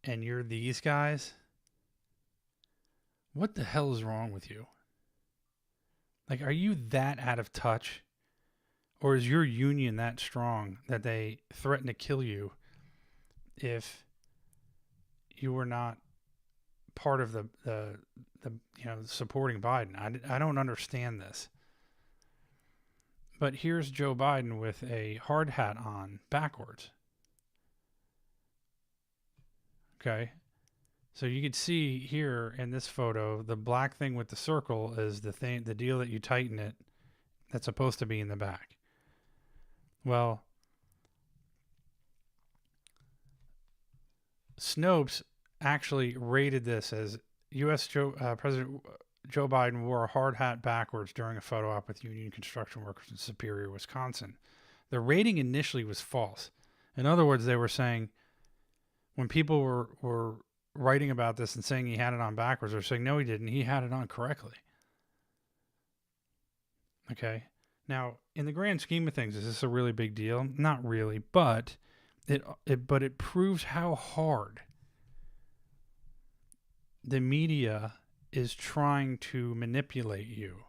and you're these guys, what the hell is wrong with you? Like, are you that out of touch? Or is your union that strong that they threaten to kill you if you were not part of the supporting Biden? I don't understand this. But here's Joe Biden with a hard hat on backwards. Okay. So you could see here in this photo, the black thing with the circle is the deal that you tighten it that's supposed to be in the back. Well, Snopes actually rated this as U.S. President Joe Biden wore a hard hat backwards during a photo op with union construction workers in Superior, Wisconsin. The rating initially was false. In other words, they were saying when people were writing about this and saying he had it on backwards, or saying no, he didn't. He had it on correctly. Okay. Now, in the grand scheme of things, is this a really big deal? Not really, but it proves how hard the media is trying to manipulate you.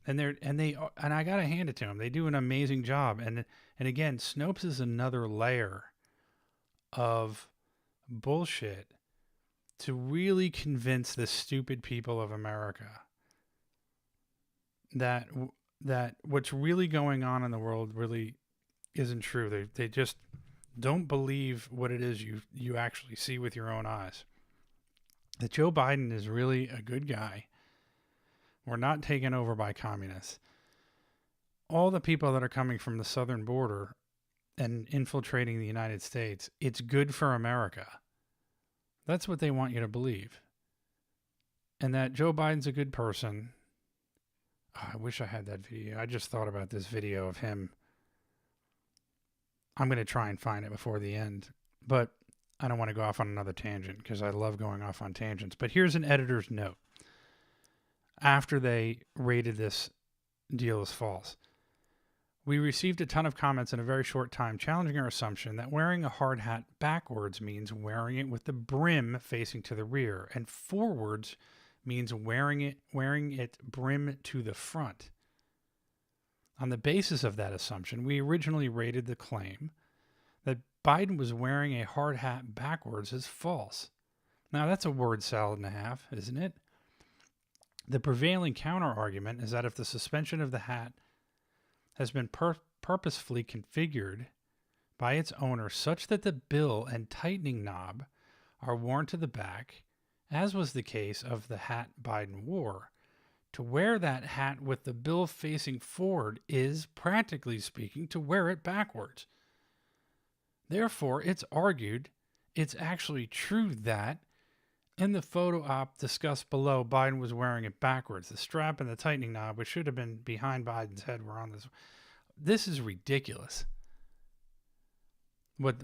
And I gotta hand it to them. They do an amazing job. And again, Snopes is another layer of bullshit to really convince the stupid people of America that what's really going on in the world really isn't true. They just don't believe what it is you actually see with your own eyes. That Joe Biden is really a good guy. We're not taken over by communists. All the people that are coming from the southern border and infiltrating the United States, it's good for America. That's what they want you to believe. And that Joe Biden's a good person. Oh, I wish I had that video. I just thought about this video of him. I'm going to try and find it before the end. But I don't want to go off on another tangent because I love going off on tangents. But here's an editor's note. After they rated this deal as false. We received a ton of comments in a very short time challenging our assumption that wearing a hard hat backwards means wearing it with the brim facing to the rear, and forwards means wearing it brim to the front. On the basis of that assumption, we originally rated the claim that Biden was wearing a hard hat backwards as false. Now, that's a word salad and a half, isn't it? The prevailing counter-argument is that if the suspension of the hat has been purposefully configured by its owner such that the bill and tightening knob are worn to the back, as was the case of the hat Biden wore, to wear that hat with the bill facing forward is, practically speaking, to wear it backwards. Therefore, it's argued it's actually true that in the photo op discussed below, Biden was wearing it backwards. The strap and the tightening knob, which should have been behind Biden's head, were on this. This is ridiculous. What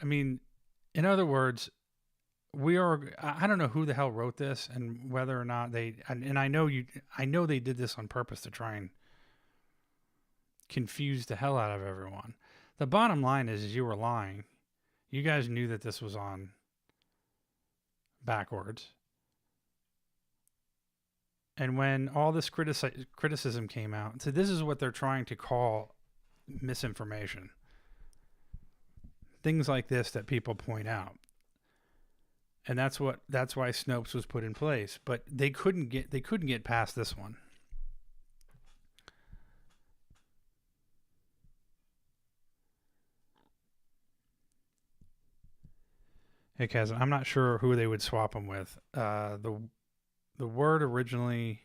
I mean, in other words, I don't know who the hell wrote this and whether or not I know they did this on purpose to try and confuse the hell out of everyone. The bottom line is you were lying. You guys knew that this was on backwards. And when all this criticism came out, so this is what they're trying to call misinformation. Things like this that people point out. And that's why Snopes was put in place, but they couldn't get past this one. Hey, Kaz, I'm not sure who they would swap him with. The word originally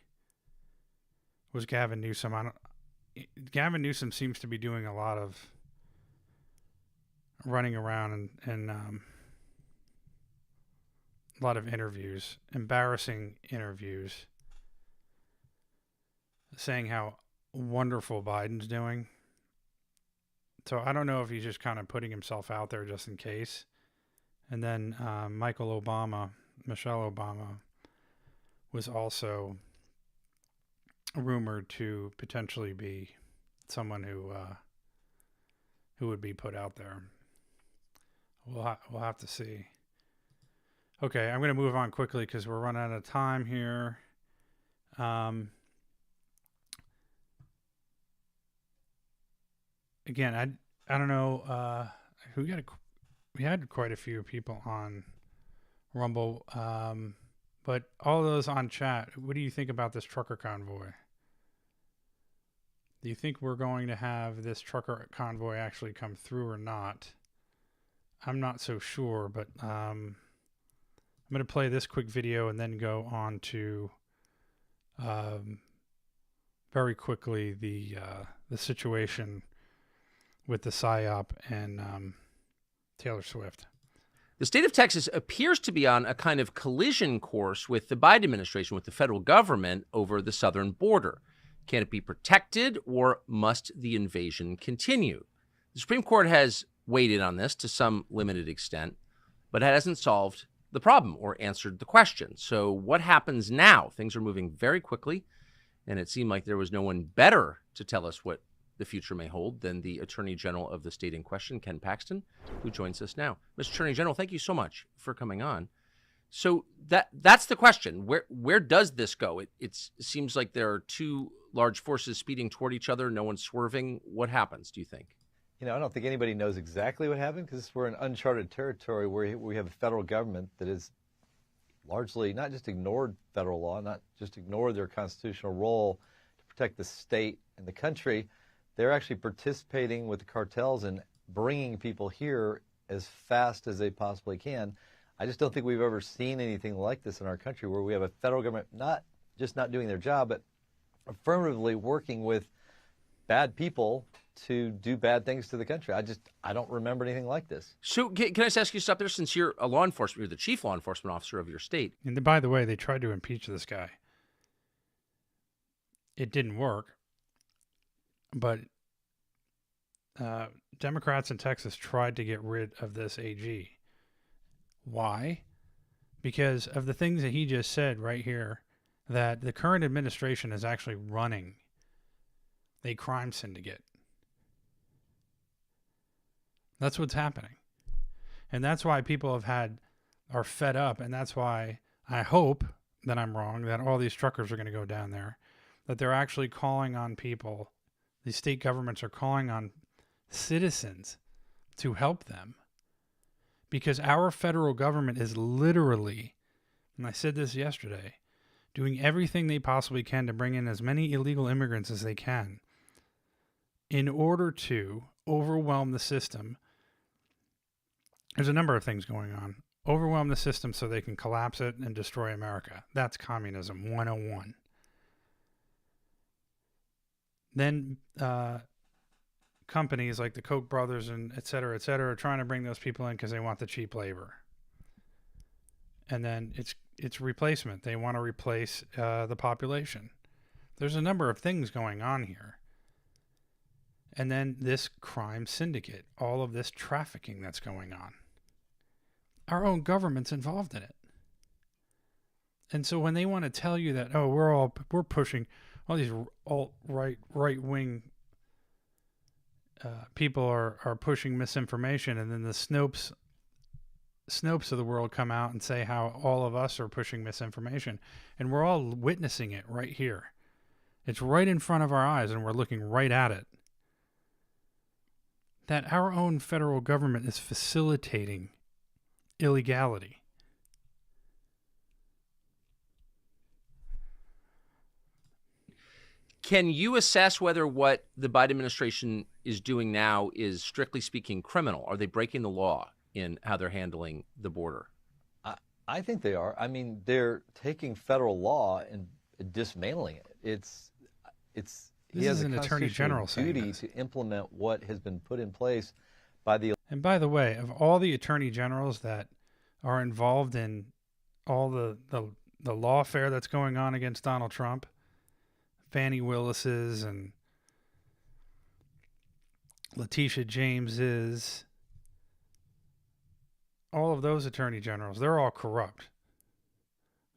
was Gavin Newsom. Gavin Newsom seems to be doing a lot of running around and a lot of interviews, embarrassing interviews, saying how wonderful Biden's doing. So I don't know if he's just kind of putting himself out there just in case. And then Michelle Obama, was also rumored to potentially be someone who would be put out there. We'll have to see. Okay, I'm going to move on quickly because we're running out of time here. Again, I don't know we had quite a few people on Rumble, but all those on chat, what do you think about this trucker convoy? Do you think we're going to have this trucker convoy actually come through or not? I'm not so sure, but I'm going to play this quick video and then go on to very quickly the situation with the PSYOP and Taylor Swift. The state of Texas appears to be on a kind of collision course with the Biden administration, with the federal government over the southern border. Can it be protected, or must the invasion continue? The Supreme Court has weighed in on this to some limited extent, but it hasn't solved the problem or answered the question. So what happens now? Things are moving very quickly, and it seemed like there was no one better to tell us what the future may hold than the Attorney General of the state in question, Ken Paxton, who joins us now. Mr. Attorney General, thank you so much for coming on. So that's the question. Where does this go? It seems like there are two large forces speeding toward each other, no one's swerving. What happens, do you think? I don't think anybody knows exactly what happened, because we're in uncharted territory where we have a federal government that is largely not just ignored federal law, not just ignored their constitutional role to protect the state and the country. They're actually participating with the cartels and bringing people here as fast as they possibly can. I just don't think we've ever seen anything like this in our country, where we have a federal government not doing their job, but affirmatively working with bad people to do bad things to the country. I don't remember anything like this. So can I just ask you to stop there, since you're a law enforcement, you're the chief law enforcement officer of your state. And by the way, they tried to impeach this guy. It didn't work. But Democrats in Texas tried to get rid of this AG. Why? Because of the things that he just said right here, that the current administration is actually running a crime syndicate. That's what's happening. And that's why people are fed up, and that's why I hope that I'm wrong, that all these truckers are going to go down there, that they're actually calling on people. These state governments are calling on citizens to help them, because our federal government is literally, and I said this yesterday, doing everything they possibly can to bring in as many illegal immigrants as they can in order to overwhelm the system. There's a number of things going on. Overwhelm the system so they can collapse it and destroy America. That's communism 101. Then companies like the Koch brothers and et cetera, are trying to bring those people in because they want the cheap labor. And then it's replacement. They want to replace the population. There's a number of things going on here. And then this crime syndicate, all of this trafficking that's going on. Our own government's involved in it. And so when they want to tell you that, oh, we're pushing all these right-wing people are pushing misinformation, and then the Snopes Snopes of the world come out and say how all of us are pushing misinformation, and we're all witnessing it right here. It's right in front of our eyes, and we're looking right at it. That our own federal government is facilitating illegality. Can you assess whether what the Biden administration is doing now is, strictly speaking, criminal? Are they breaking the law in how they're handling the border? I think they are. I mean, they're taking federal law and dismantling it. He has an attorney general duty to implement what has been put in place by the. And by the way, of all the attorney generals that are involved in all the lawfare that's going on against Donald Trump, Fannie Willis's and Letitia James's, all of those attorney generals, they're all corrupt.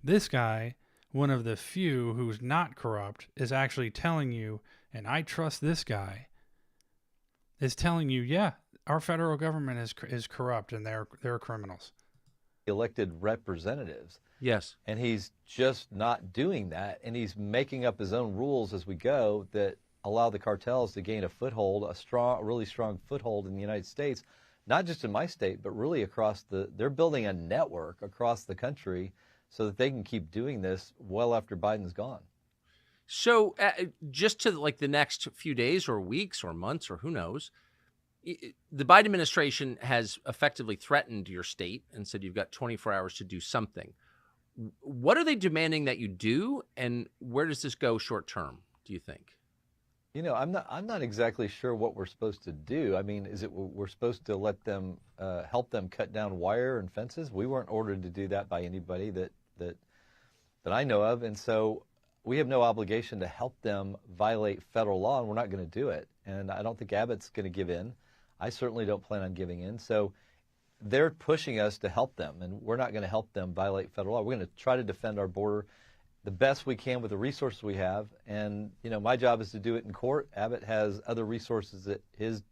This guy, one of the few who's not corrupt, is actually telling you, and I trust this guy, is telling you, yeah, our federal government is corrupt and they're criminals. Elected representatives. Yes. And he's just not doing that, and he's making up his own rules as we go that allow the cartels to gain a foothold, a really strong foothold in the United States, not just in my state, but really across they're building a network across the country so that they can keep doing this well after Biden's gone. So just to like the next few days or weeks or months or who knows, the Biden administration has effectively threatened your state and said you've got 24 hours to do something. What are they demanding that you do, and where does this go short term, do you think? You know, I'm not exactly sure what we're supposed to do. I mean, is it we're supposed to let them help them cut down wire and fences? We weren't ordered to do that by anybody that I know of, and so we have no obligation to help them violate federal law, and we're not going to do it. And I don't think Abbott's going to give in. I certainly don't plan on giving in. So they're pushing us to help them, and we're not going to help them violate federal law. We're going to try to defend our border the best we can with the resources we have. And, you know, my job is to do it in court. Abbott has other resources at his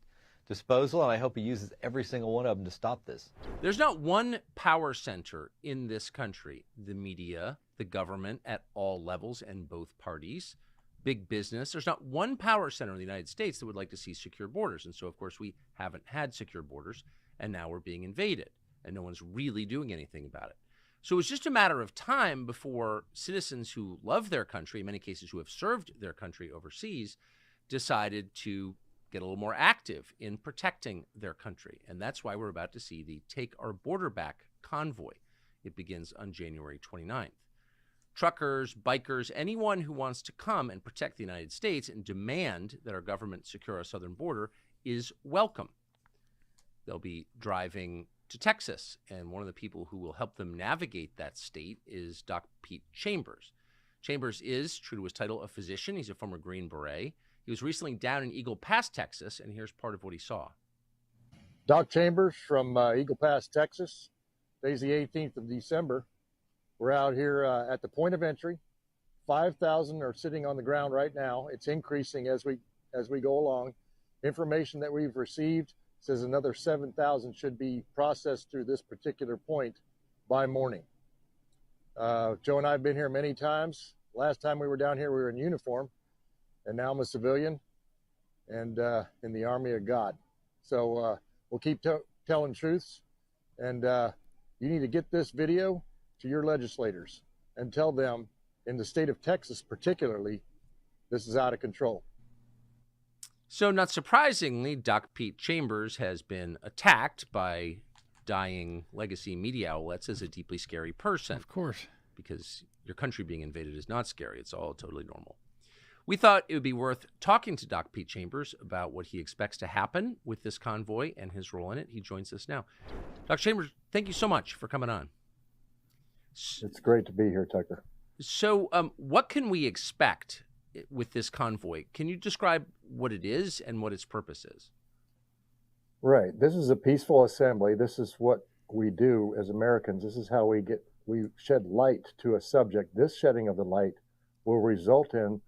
disposal, and I hope he uses every single one of them to stop this. There's not one power center in this country, the media, the government at all levels and both parties, big business. There's not one power center in the United States that would like to see secure borders. And so, of course, we haven't had secure borders, and now we're being invaded, and no one's really doing anything about it. So it's just a matter of time before citizens who love their country, in many cases who have served their country overseas, decided to get a little more active in protecting their country. And that's why we're about to see the Take Our Border Back convoy. It begins on January 29th. Truckers, bikers, anyone who wants to come and protect the United States and demand that our government secure our southern border is welcome. They'll be driving to Texas, and one of the people who will help them navigate that state is Doc Pete Chambers. Chambers is, true to his title, a physician. He's a former Green Beret. He was recently down in Eagle Pass, Texas, and here's part of what he saw. Doc Chambers from Eagle Pass, Texas. Today's the 18th of December. We're out here at the point of entry. 5,000 are sitting on the ground right now. It's increasing as we go along. Information that we've received says another 7,000 should be processed through this particular point by morning. Joe and I have been here many times. Last time we were down here, we were in uniform, and now I'm a civilian and in the Army of God. So we'll keep telling truths, and you need to get this video to your legislators and tell them, in the state of Texas particularly, this is out of control. So not surprisingly, Doc Pete Chambers has been attacked by dying legacy media outlets as a deeply scary person. Of course. Because your country being invaded is not scary. It's all totally normal. We thought it would be worth talking to Doc Pete Chambers about what he expects to happen with this convoy and his role in it. He joins us now. Dr. Chambers, thank you so much for coming on. It's great to be here, Tucker. So what can we expect with this convoy? Can you describe what it is and what its purpose is? Right. This is a peaceful assembly. This is what we do as Americans. This is how we shed light to a subject. This shedding of the light will result in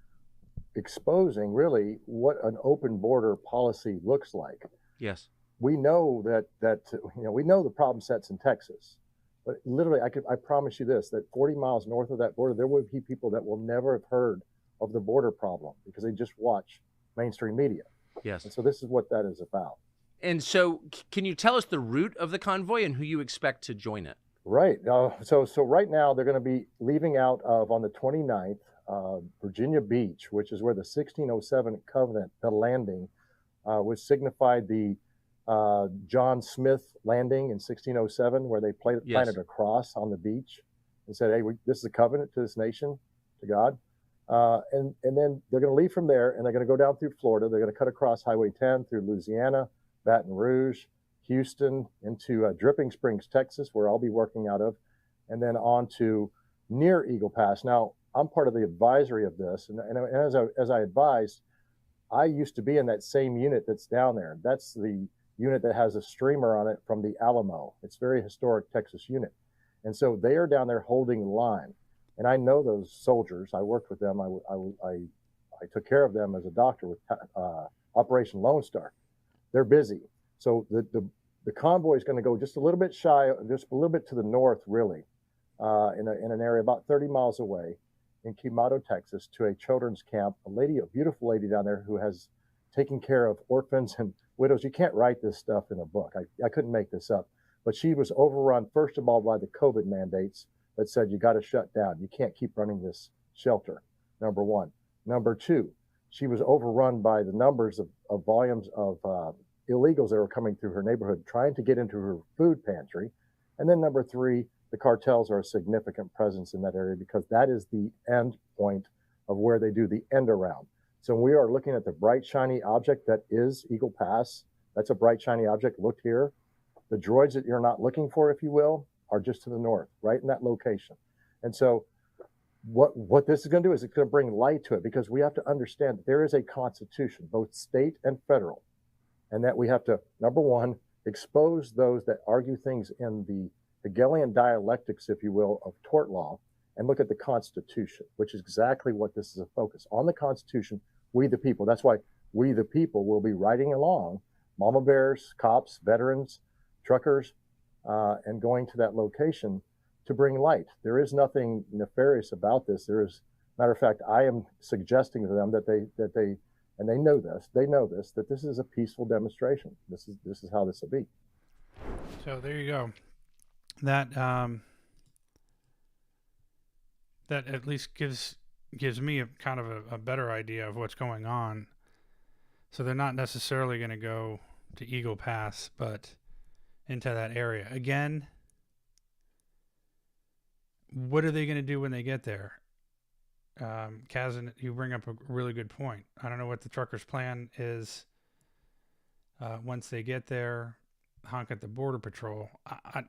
exposing really what an open border policy looks like. Yes. we know that we know the problem sets in Texas, but literally I promise you this, that 40 miles north of that border, there will be people that will never have heard of the border problem because they just watch mainstream media. Yes. And so this is what that is about. And so can you tell us the route of the convoy and who you expect to join it? Right. So right now they're going to be leaving out of, on the 29th, Virginia Beach, which is where the 1607 Covenant, the landing, which signified the John Smith landing in 1607, where they planted a cross on the beach and said, hey, this is a covenant to this nation, to God. And then they're going to leave from there, and they're going to go down through Florida. They're going to cut across Highway 10 through Louisiana, Baton Rouge, Houston, into Dripping Springs, Texas, where I'll be working out of, and then on to near Eagle Pass. Now, I'm part of the advisory of this, and as I advised, I used to be in that same unit that's down there. That's the unit that has a streamer on it from the Alamo. It's a very historic Texas unit. And so they are down there holding the line. And I know those soldiers. I worked with them. I took care of them as a doctor with Operation Lone Star. They're busy. So the convoy is going to go just a little bit shy, just a little bit to the north, really, in an area about 30 miles away in Quemado, Texas, to a children's camp. A beautiful lady down there who has taken care of orphans and widows. You can't write this stuff in a book. I couldn't make this up. But she was overrun, first of all, by the COVID mandates that said you got to shut down. You can't keep running this shelter, number one. Number two, she was overrun by the numbers of volumes of illegals that were coming through her neighborhood, trying to get into her food pantry. And then number three, the cartels are a significant presence in that area because that is the end point of where they do the end around. So we are looking at the bright, shiny object that is Eagle Pass. That's a bright, shiny object. Look here. The droids that you're not looking for, if you will, are just to the north, right in that location. And so what this is going to do is it's going to bring light to it, because we have to understand that there is a constitution, both state and federal, and that we have to, number one, expose those that argue things in the Hegelian dialectics, if you will, of tort law, and look at the Constitution, which is exactly what this is a focus on. The Constitution, we the people. That's why we the people will be riding along, mama bears, cops, veterans, truckers, and going to that location to bring light. There is nothing nefarious about this. There is, matter of fact, I am suggesting to them that they and they know this, that this is a peaceful demonstration. This is how this will be. So there you go. That that at least gives me a kind of a better idea of what's going on. So they're not necessarily going to go to Eagle Pass, but into that area. Again, what are they going to do when they get there? Kaz, you bring up a really good point. I don't know what the truckers' plan is once they get there, honk at the Border Patrol. I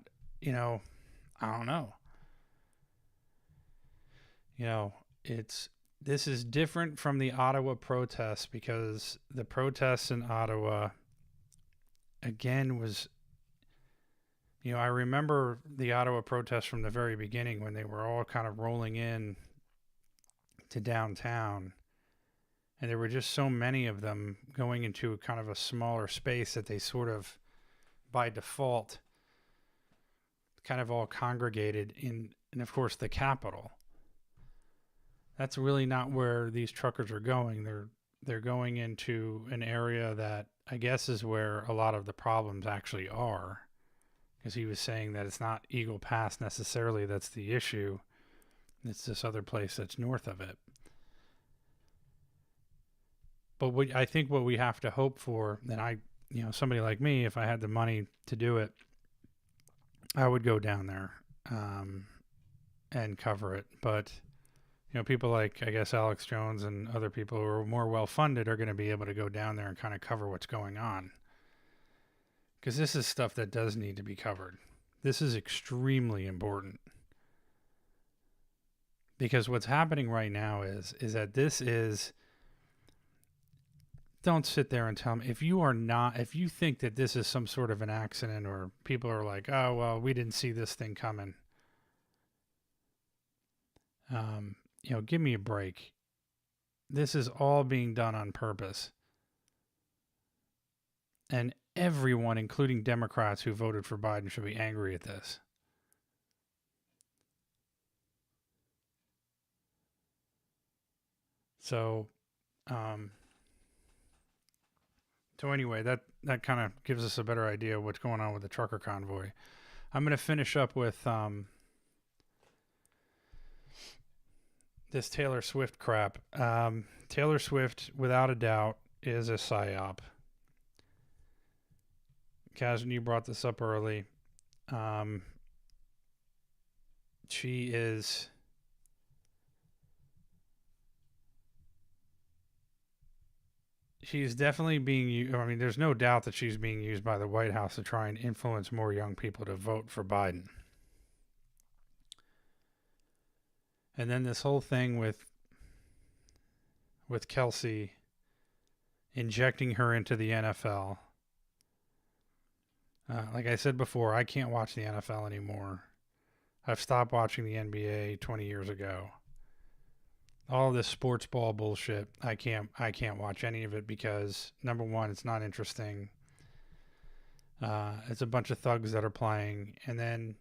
don't know. This is different from the Ottawa protests, because the protests in Ottawa, again, was, I remember the Ottawa protests from the very beginning when they were all kind of rolling in to downtown, and there were just so many of them going into kind of a smaller space that they sort of, by default, kind of all congregated in of course, the Capitol. That's really not where these truckers are going. They're going into an area that I guess is where a lot of the problems actually are, because he was saying that it's not Eagle Pass necessarily that's the issue. It's this other place that's north of it. But I think what we have to hope for, and somebody like me, if I had the money to do it, I would go down there and cover it. But people like, I guess, Alex Jones and other people who are more well-funded are going to be able to go down there and kind of cover what's going on. Because this is stuff that does need to be covered. This is extremely important. Because what's happening right now is that this is... Don't sit there and tell me, if you think that this is some sort of an accident, or people are like, oh, well, we didn't see this thing coming. Give me a break. This is all being done on purpose. And everyone, including Democrats who voted for Biden, should be angry at this. So, anyway, that kind of gives us a better idea of what's going on with the trucker convoy. I'm going to finish up with this Taylor Swift crap. Taylor Swift, without a doubt, is a psyop. Kazan, you brought this up early. She's definitely being used. I mean, there's no doubt that she's being used by the White House to try and influence more young people to vote for Biden. And then this whole thing with Kelsey injecting her into the NFL. Like I said before, I can't watch the NFL anymore. I've stopped watching the NBA 20 years ago. All this sports ball bullshit, I can't watch any of it because, number one, it's not interesting. It's a bunch of thugs that are playing. And then,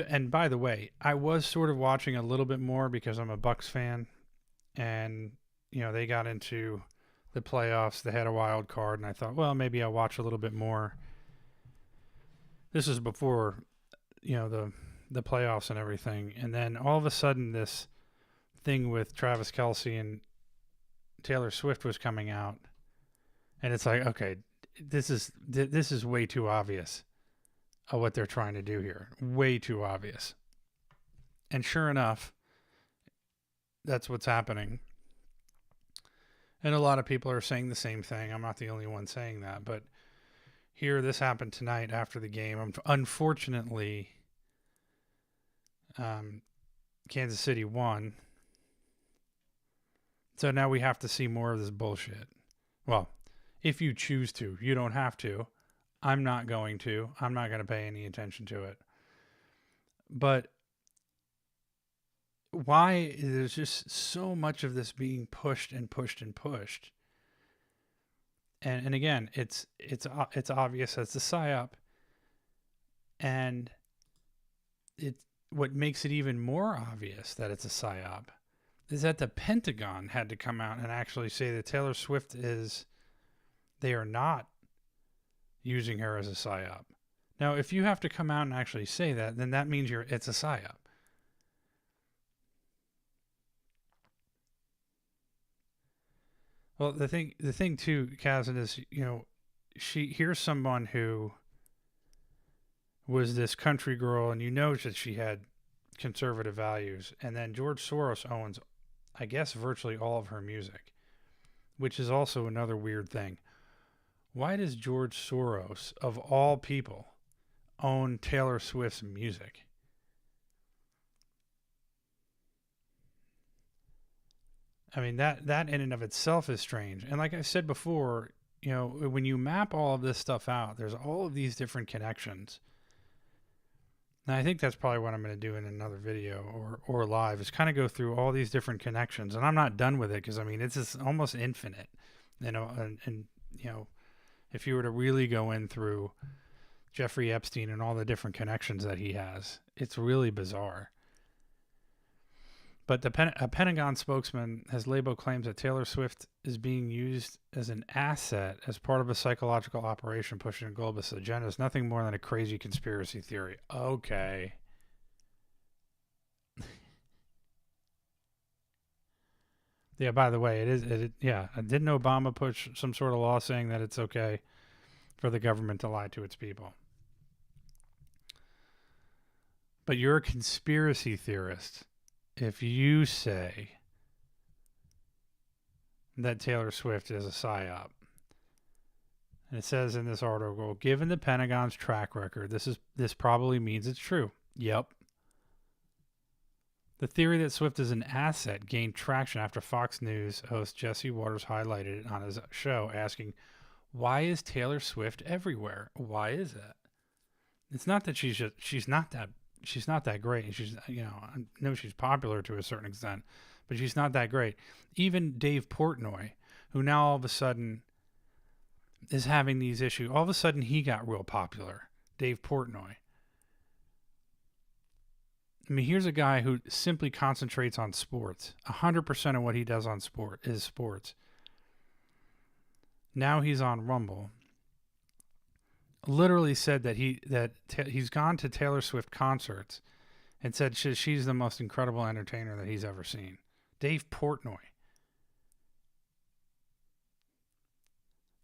and by the way, I was sort of watching a little bit more because I'm a Bucks fan. And, you know, they got into the playoffs. They had a wild card. And I thought, well, maybe I'll watch a little bit more. This is before, you know, the playoffs and everything. And then all of a sudden this thing with Travis Kelce and Taylor Swift was coming out, and it's like, okay, this is way too obvious of what they're trying to do here. Way too obvious. And sure enough, that's what's happening. And a lot of people are saying the same thing. I'm not the only one saying that, but here, this happened tonight after the game. Unfortunately, Kansas City won. So now we have to see more of this bullshit. Well, if you choose to, you don't have to. I'm not going to. I'm not going to pay any attention to it. But why there's just so much of this being pushed and pushed and pushed? And again, it's obvious as the psyop. And what makes it even more obvious that it's a psyop is that the Pentagon had to come out and actually say that Taylor Swift they are not using her as a psyop. Now, if you have to come out and actually say that, then that means it's a psyop. Well, the thing too, Kazan, is, you know, here's someone who was this country girl, and you know that she had conservative values, and then George Soros owns, I guess, virtually all of her music, which is also another weird thing. Why does George Soros, of all people, own Taylor Swift's music? I mean, that in and of itself is strange. And like I said before, you know, when you map all of this stuff out, there's all of these different connections. And I think that's probably what I'm going to do in another video or live, is kind of go through all these different connections. And I'm not done with it because, I mean, it's just almost infinite, you know, and you know, if you were to really go in through Jeffrey Epstein and all the different connections that he has, it's really bizarre. But a Pentagon spokesman has labeled claims that Taylor Swift is being used as an asset as part of a psychological operation pushing a globalist agenda. It's nothing more than a crazy conspiracy theory. Okay. Yeah, by the way, didn't Obama push some sort of law saying that it's okay for the government to lie to its people? But you're a conspiracy theorist if you say that Taylor Swift is a psyop. And it says in this article, given the Pentagon's track record, this probably means it's true. Yep. The theory that Swift is an asset gained traction after Fox News host Jesse Waters highlighted it on his show, asking, why is Taylor Swift everywhere? Why is that? It's not that she's not that great. She's, you know, I know she's popular to a certain extent, but she's not that great. Even Dave Portnoy, who now all of a sudden is having these issues. All of a sudden, he got real popular. Dave Portnoy. I mean, here's a guy who simply concentrates on sports. 100% of what he does on sport is sports. Now he's on Rumble. Literally said that he's gone to Taylor Swift concerts and said she's the most incredible entertainer that he's ever seen. Dave Portnoy.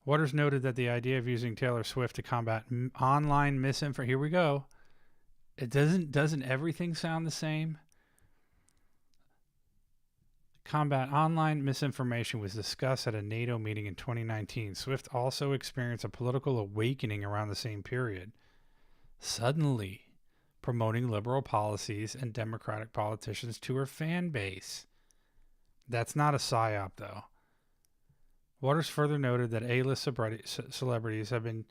Waters noted that the idea of using Taylor Swift to combat online misinformation. Here we go. It doesn't everything sound the same? Combat online misinformation was discussed at a NATO meeting in 2019. Swift also experienced a political awakening around the same period, suddenly promoting liberal policies and Democratic politicians to her fan base. That's not a psyop, though. Waters further noted that A-list celebrities have been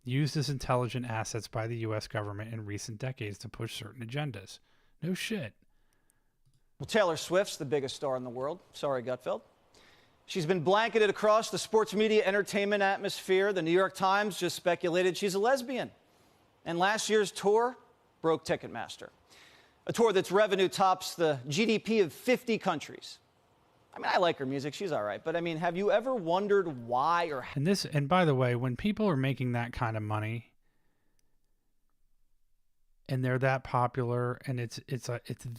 used as intelligent assets by the U.S. government in recent decades to push certain agendas. No shit. Well, Taylor Swift's the biggest star in the world. Sorry, Gutfeld. She's been blanketed across the sports media entertainment atmosphere. The New York Times just speculated she's a lesbian. And last year's tour broke Ticketmaster. A tour that's revenue tops the GDP of 50 countries. I mean, I like her music. She's all right. But I mean, have you ever wondered why or how? And by the way, when people are making that kind of money and they're that popular and it's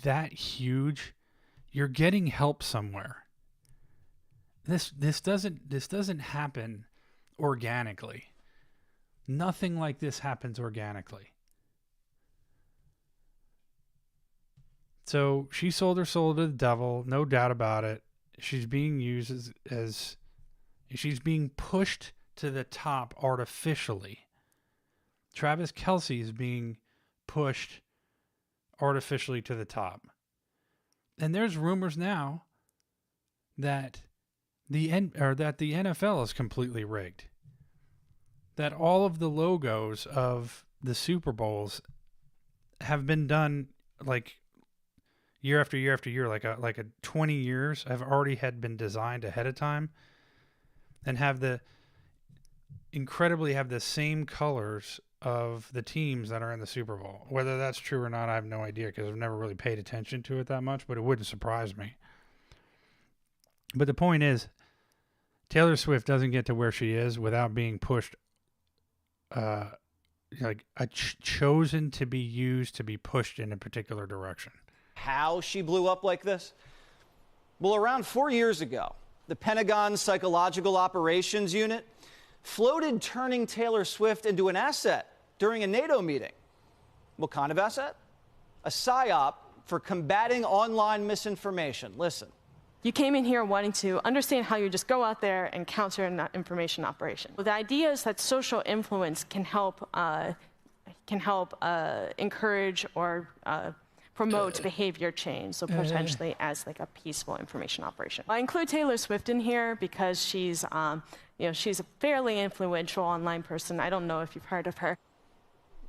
that huge, you're getting help somewhere. This doesn't happen organically. Nothing like this happens organically. So she sold her soul to the devil, no doubt about it. She's being used as she's being pushed to the top artificially. Travis Kelce is being pushed artificially to the top. And there's rumors now that the NFL is completely rigged. That all of the logos of the Super Bowls have been done like year after year after year, like a 20 years, have already had been designed ahead of time and have the same colors of the teams that are in the Super Bowl. Whether that's true or not, I have no idea because I've never really paid attention to it that much, but it wouldn't surprise me. But the point is, Taylor Swift doesn't get to where she is without being pushed, chosen to be used to be pushed in a particular direction. How she blew up like this? Well, around 4 years ago, the Pentagon's Psychological Operations Unit floated turning Taylor Swift into an asset during a NATO meeting. What kind of asset? A psyop for combating online misinformation. Listen. You came in here wanting to understand how you just go out there and counter an information operation. Well, the idea is that social influence can help encourage or promote behavior change, so potentially as like a peaceful information operation. I include Taylor Swift in here because she's she's a fairly influential online person. I don't know if you've heard of her.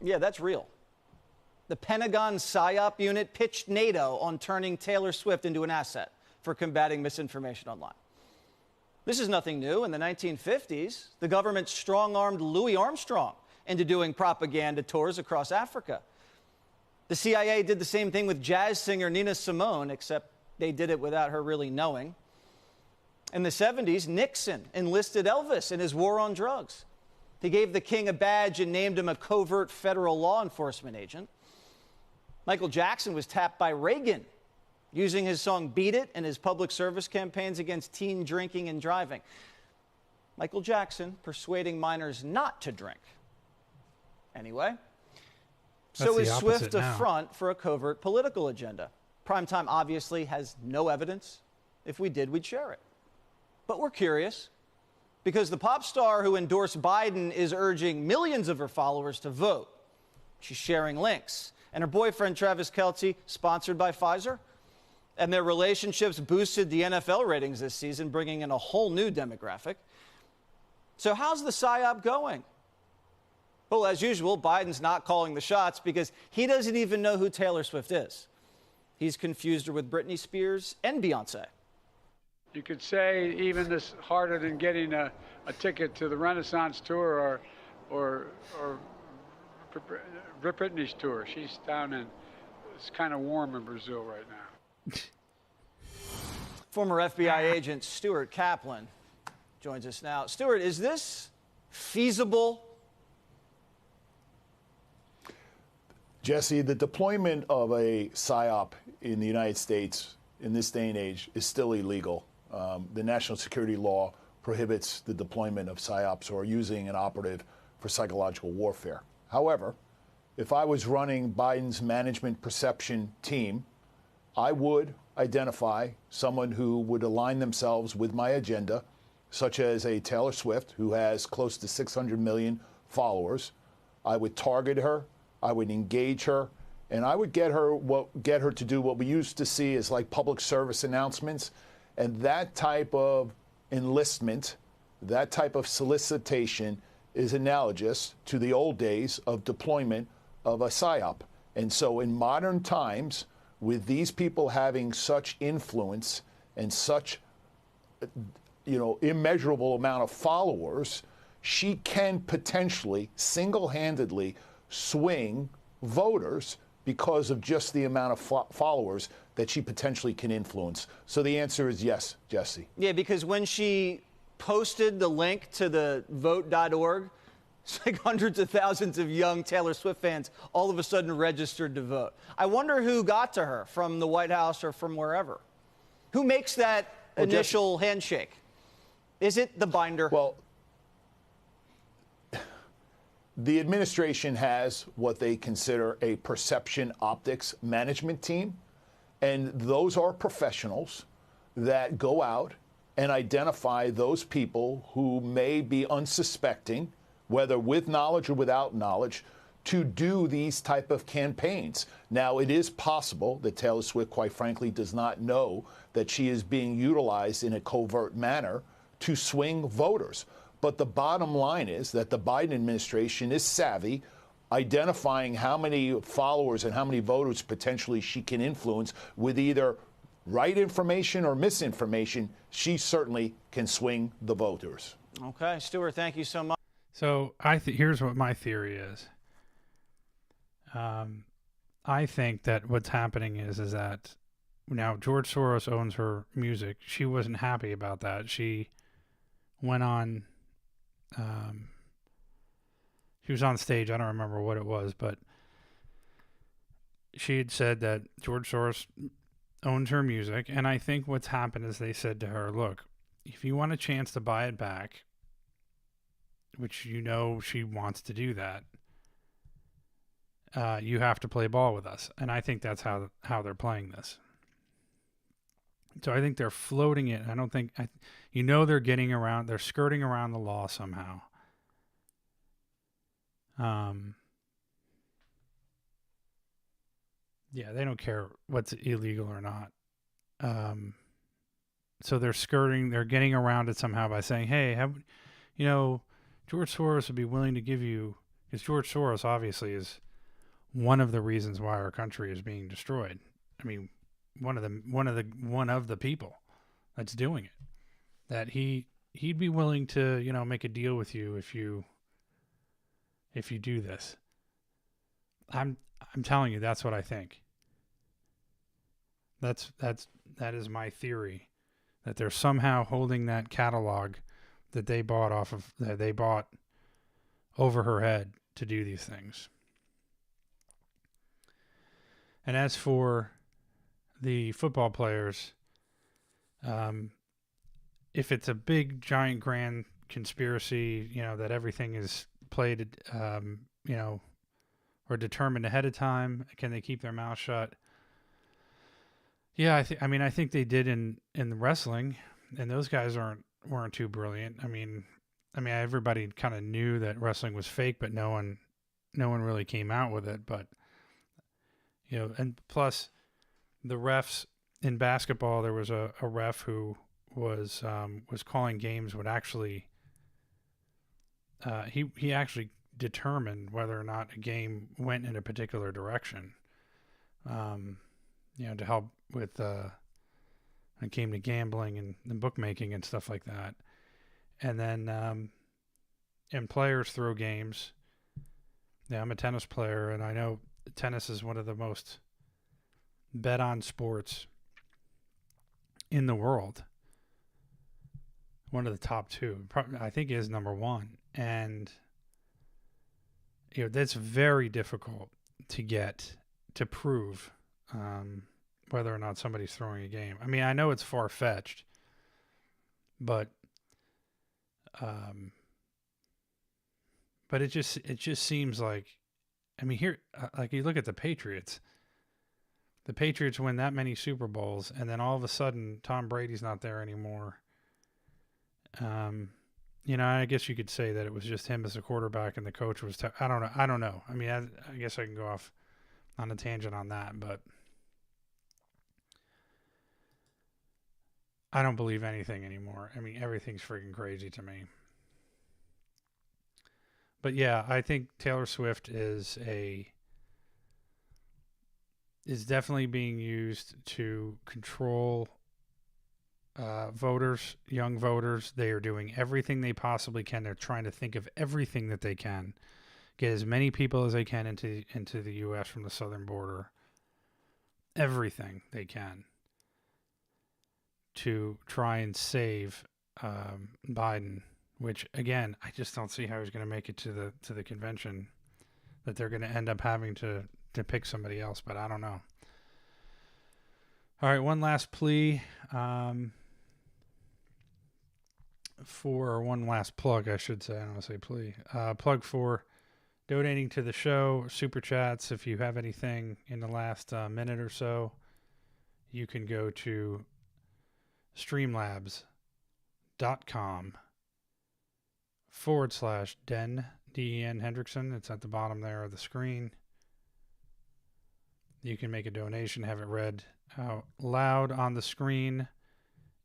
Yeah, that's real. The Pentagon PSYOP unit pitched NATO on turning Taylor Swift into an asset for combating misinformation online. This is nothing new. In the 1950s, the government strong-armed Louis Armstrong into doing propaganda tours across Africa. The CIA did the same thing with jazz singer Nina Simone, except they did it without her really knowing. In the 70s, Nixon enlisted Elvis in his war on drugs. He gave the king a badge and named him a covert federal law enforcement agent. Michael Jackson was tapped by Reagan, using his song Beat It in his public service campaigns against teen drinking and driving. Michael Jackson persuading minors not to drink. Anyway. So is Swift a front for a covert political agenda? Primetime obviously has no evidence. If we did, we'd share it. But we're curious because the pop star who endorsed Biden is urging millions of her followers to vote. She's sharing links. And her boyfriend, Travis Kelce, sponsored by Pfizer. And their relationships boosted the NFL ratings this season, bringing in a whole new demographic. So how's the PSYOP going? Well, as usual, Biden's not calling the shots because he doesn't even know who Taylor Swift is. He's confused her with Britney Spears and Beyonce. You could say even this harder than getting a ticket to the Renaissance tour or Britney's tour. She's down in, it's kind of warm in Brazil right now. Former FBI agent Stuart Kaplan joins us now. Stuart, is this feasible? Jesse, the deployment of a PSYOP in the United States in this day and age is still illegal. The national security law prohibits the deployment of PSYOPs or using an operative for psychological warfare. However, if I was running Biden's management perception team, I would identify someone who would align themselves with my agenda, such as a Taylor Swift, who has close to 600 million followers. I would target her, I would engage her, and I would get her to do what we used to see as like public service announcements. And that type of enlistment, that type of solicitation is analogous to the old days of deployment of a PSYOP. And so in modern times, with these people having such influence and such, immeasurable amount of followers, she can potentially single-handedly swing voters because of just the amount of followers that she potentially can influence. So the answer is yes, Jesse. Yeah, because when she posted the link to the vote.org, it's like hundreds of thousands of young Taylor Swift fans all of a sudden registered to vote. I wonder who got to her from the White House or from wherever. Who makes that initial handshake? Is it the binder? Well, the administration has what they consider a perception optics management team, and those are professionals that go out and identify those people who may be unsuspecting, whether with knowledge or without knowledge, to do these type of campaigns. Now, it is possible that Taylor Swift, quite frankly, does not know that she is being utilized in a covert manner to swing voters. But the bottom line is that the Biden administration is savvy, identifying how many followers and how many voters potentially she can influence with either right information or misinformation. She certainly can swing the voters. Okay, Stuart, thank you so much. So here's what my theory is. I think that what's happening is that now George Soros owns her music. She wasn't happy about that. She went on. She was on stage. I don't remember what it was, but she had said that George Soros owns her music. And I think what's happened is they said to her, look, if you want a chance to buy it back, which she wants to do that, you have to play ball with us. And I think that's how they're playing this. So I think they're floating it. I don't think, they're getting around, they're skirting around the law somehow. Yeah, they don't care what's illegal or not. So they're getting around it somehow by saying, hey, George Soros would be willing to give you, because George Soros obviously is one of the reasons why our country is being destroyed. I mean, one of the people that's doing it. That he'd be willing to, make a deal with you if you do this. I'm telling you, that's what I think. That is my theory, that they're somehow holding that catalog that they bought over her head to do these things. And as for the football players, if it's a big, giant, grand conspiracy, that everything is played, or determined ahead of time, can they keep their mouth shut? Yeah, I think they did in the wrestling, and those guys weren't too brilliant. I mean, everybody kind of knew that wrestling was fake, but no one really came out with it. But and plus, the refs in basketball, there was a ref who was calling games would actually he actually determined whether or not a game went in a particular direction, to help with when it came to gambling and bookmaking and stuff like that. And then, and players throw games. Yeah, I'm a tennis player, and I know tennis is one of the most bet on sports in the world. One of the top two. I think is number one. And, that's very difficult to get to prove whether or not somebody's throwing a game. I mean, I know it's far-fetched, but it just seems like, I mean, here, like you look at the Patriots. The Patriots win that many Super Bowls, and then all of a sudden, Tom Brady's not there anymore. I guess you could say that it was just him as a quarterback, and the coach was. I don't know. I mean, I guess I can go off on a tangent on that, but I don't believe anything anymore. I mean, everything's freaking crazy to me. But yeah, I think Taylor Swift is definitely being used to control voters, young voters. They are doing everything they possibly can. They're trying to think of everything that they can, get as many people as they can into the U.S. from the southern border. Everything they can to try and save Biden. Which again, I just don't see how he's going to make it to the convention. That they're going to end up having to pick somebody else, but I don't know. All right, one last plea one last plug, I should say. I don't want to say plea. Plug for donating to the show, super chats. If you have anything in the last minute or so, you can go to streamlabs.com/Den, D-E-N Hendrickson. It's at the bottom there of the screen. You can make a donation, have it read out loud on the screen.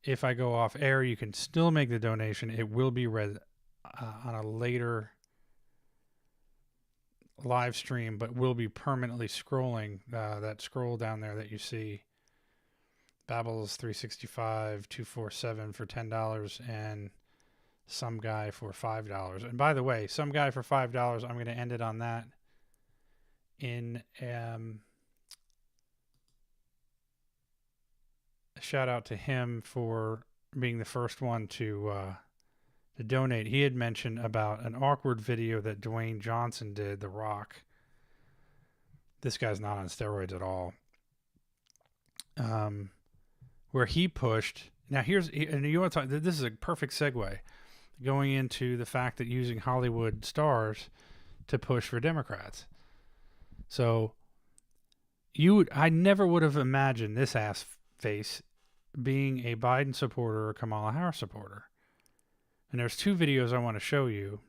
If I go off air, you can still make the donation. It will be read on a later live stream, but will be permanently scrolling. That scroll down there that you see. Babbles 365 247 for $10 and Some Guy for $5. And by the way, Some Guy for $5, I'm going to end it on that in a shout out to him for being the first one to donate. He had mentioned about an awkward video that Dwayne Johnson did, The Rock. This guy's not on steroids at all. Where he pushed. Now and you want to talk, this is a perfect segue going into the fact that using Hollywood stars to push for Democrats. So I never would have imagined this ass face being a Biden supporter or Kamala Harris supporter. And there's two videos I want to show you.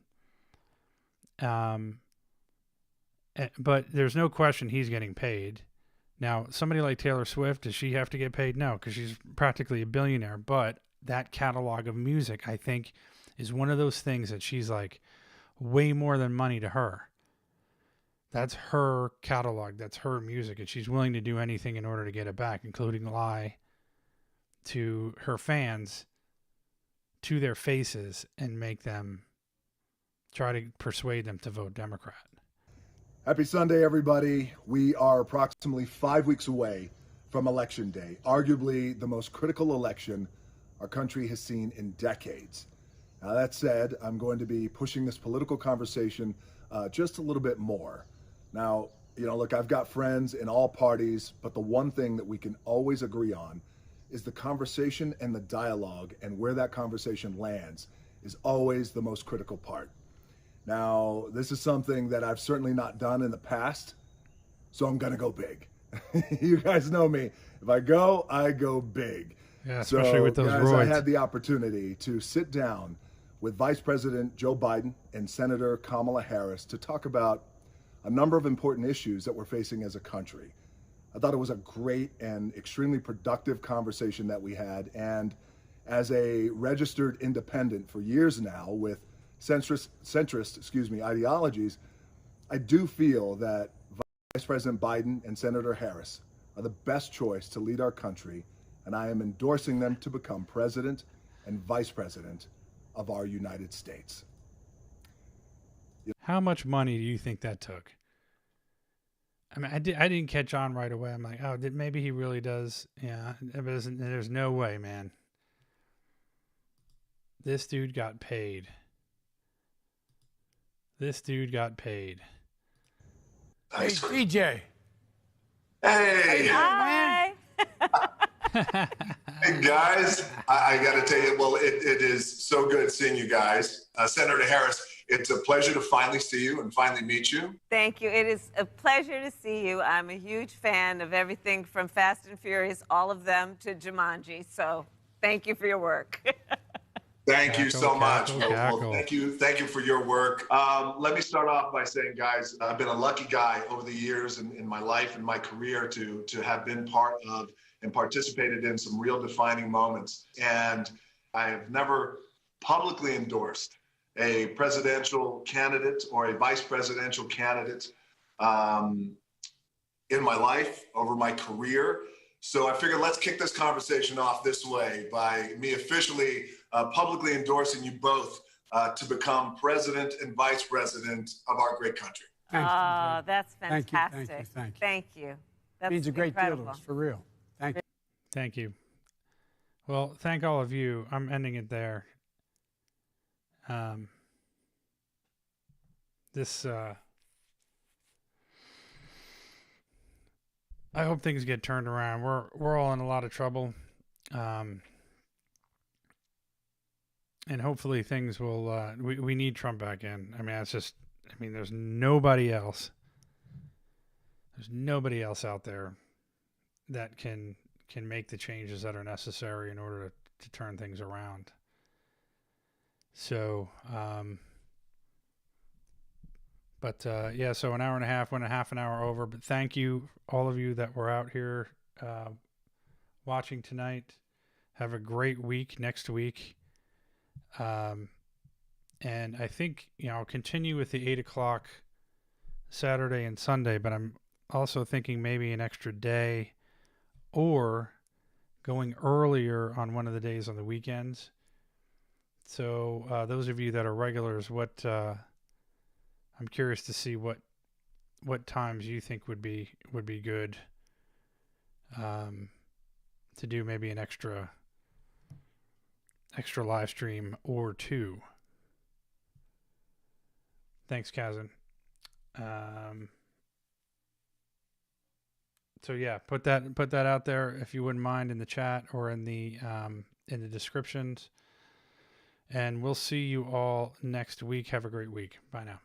But there's no question he's getting paid. Now, somebody like Taylor Swift, does she have to get paid? No, because she's practically a billionaire. But that catalog of music, I think, is one of those things that she's like way more than money to her. That's her catalog. That's her music. And she's willing to do anything in order to get it back, including lie to her fans, to their faces, and make them try to persuade them to vote Democrat. Happy Sunday, everybody. We are approximately 5 weeks away from Election Day, arguably the most critical election our country has seen in decades. Now, that said, I'm going to be pushing this political conversation just a little bit more. Now, look, I've got friends in all parties, but the one thing that we can always agree on is the conversation and the dialogue, and where that conversation lands is always the most critical part. Now, this is something that I've certainly not done in the past, so I'm going to go big. You guys know me. If I go big. Yeah, especially with those guys, roids. I had the opportunity to sit down with Vice President Joe Biden and Senator Kamala Harris to talk about a number of important issues that we're facing as a country. I thought it was a great and extremely productive conversation that we had. And as a registered independent for years now with centrist ideologies, I do feel that Vice President Biden and Senator Harris are the best choice to lead our country and I am endorsing them to become President and Vice President of our United States. How much money do you think that took? I mean, I didn't catch on right away. I'm like, oh, maybe he really does. Yeah, there's no way, man. This dude got paid. This dude got paid. Hey, DJ. Hey. Hi. Hey, guys. I got to tell you, well, it is so good seeing you guys. Senator Harris, it's a pleasure to finally see you and finally meet you. Thank you. It is a pleasure to see you. I'm a huge fan of everything from Fast and Furious, all of them, to Jumanji. So thank you for your work. Thank you so much. Cackle. Well, thank you for your work. Let me start off by saying, guys, I've been a lucky guy over the years in my life and my career to have been part of and participated in some real defining moments. And I have never publicly endorsed a presidential candidate or a vice presidential candidate in my life, over my career. So I figured let's kick this conversation off this way by me officially publicly endorsing you both to become president and vice president of our great country. Oh, that's fantastic. Thank you. That's means a great incredible. deal to us, for real. Thank you. Thank you. Well, thank all of you. I'm ending it there. I hope things get turned around. We're all in a lot of trouble. And hopefully things will, we need Trump back in. I mean, there's nobody else. There's nobody else out there that can make the changes that are necessary in order to turn things around. So, so an hour and a half, went a half an hour over, but thank you, all of you that were out here, watching tonight. Have a great week next week. And I think, I'll continue with the 8 o'clock Saturday and Sunday, but I'm also thinking maybe an extra day or going earlier on one of the days on the weekends. So those of you that are regulars, I'm curious to see what times you think would be good to do maybe an extra live stream or two. Thanks, Kazan. So yeah, put that out there if you wouldn't mind in the chat or in the descriptions. And we'll see you all next week. Have a great week. Bye now.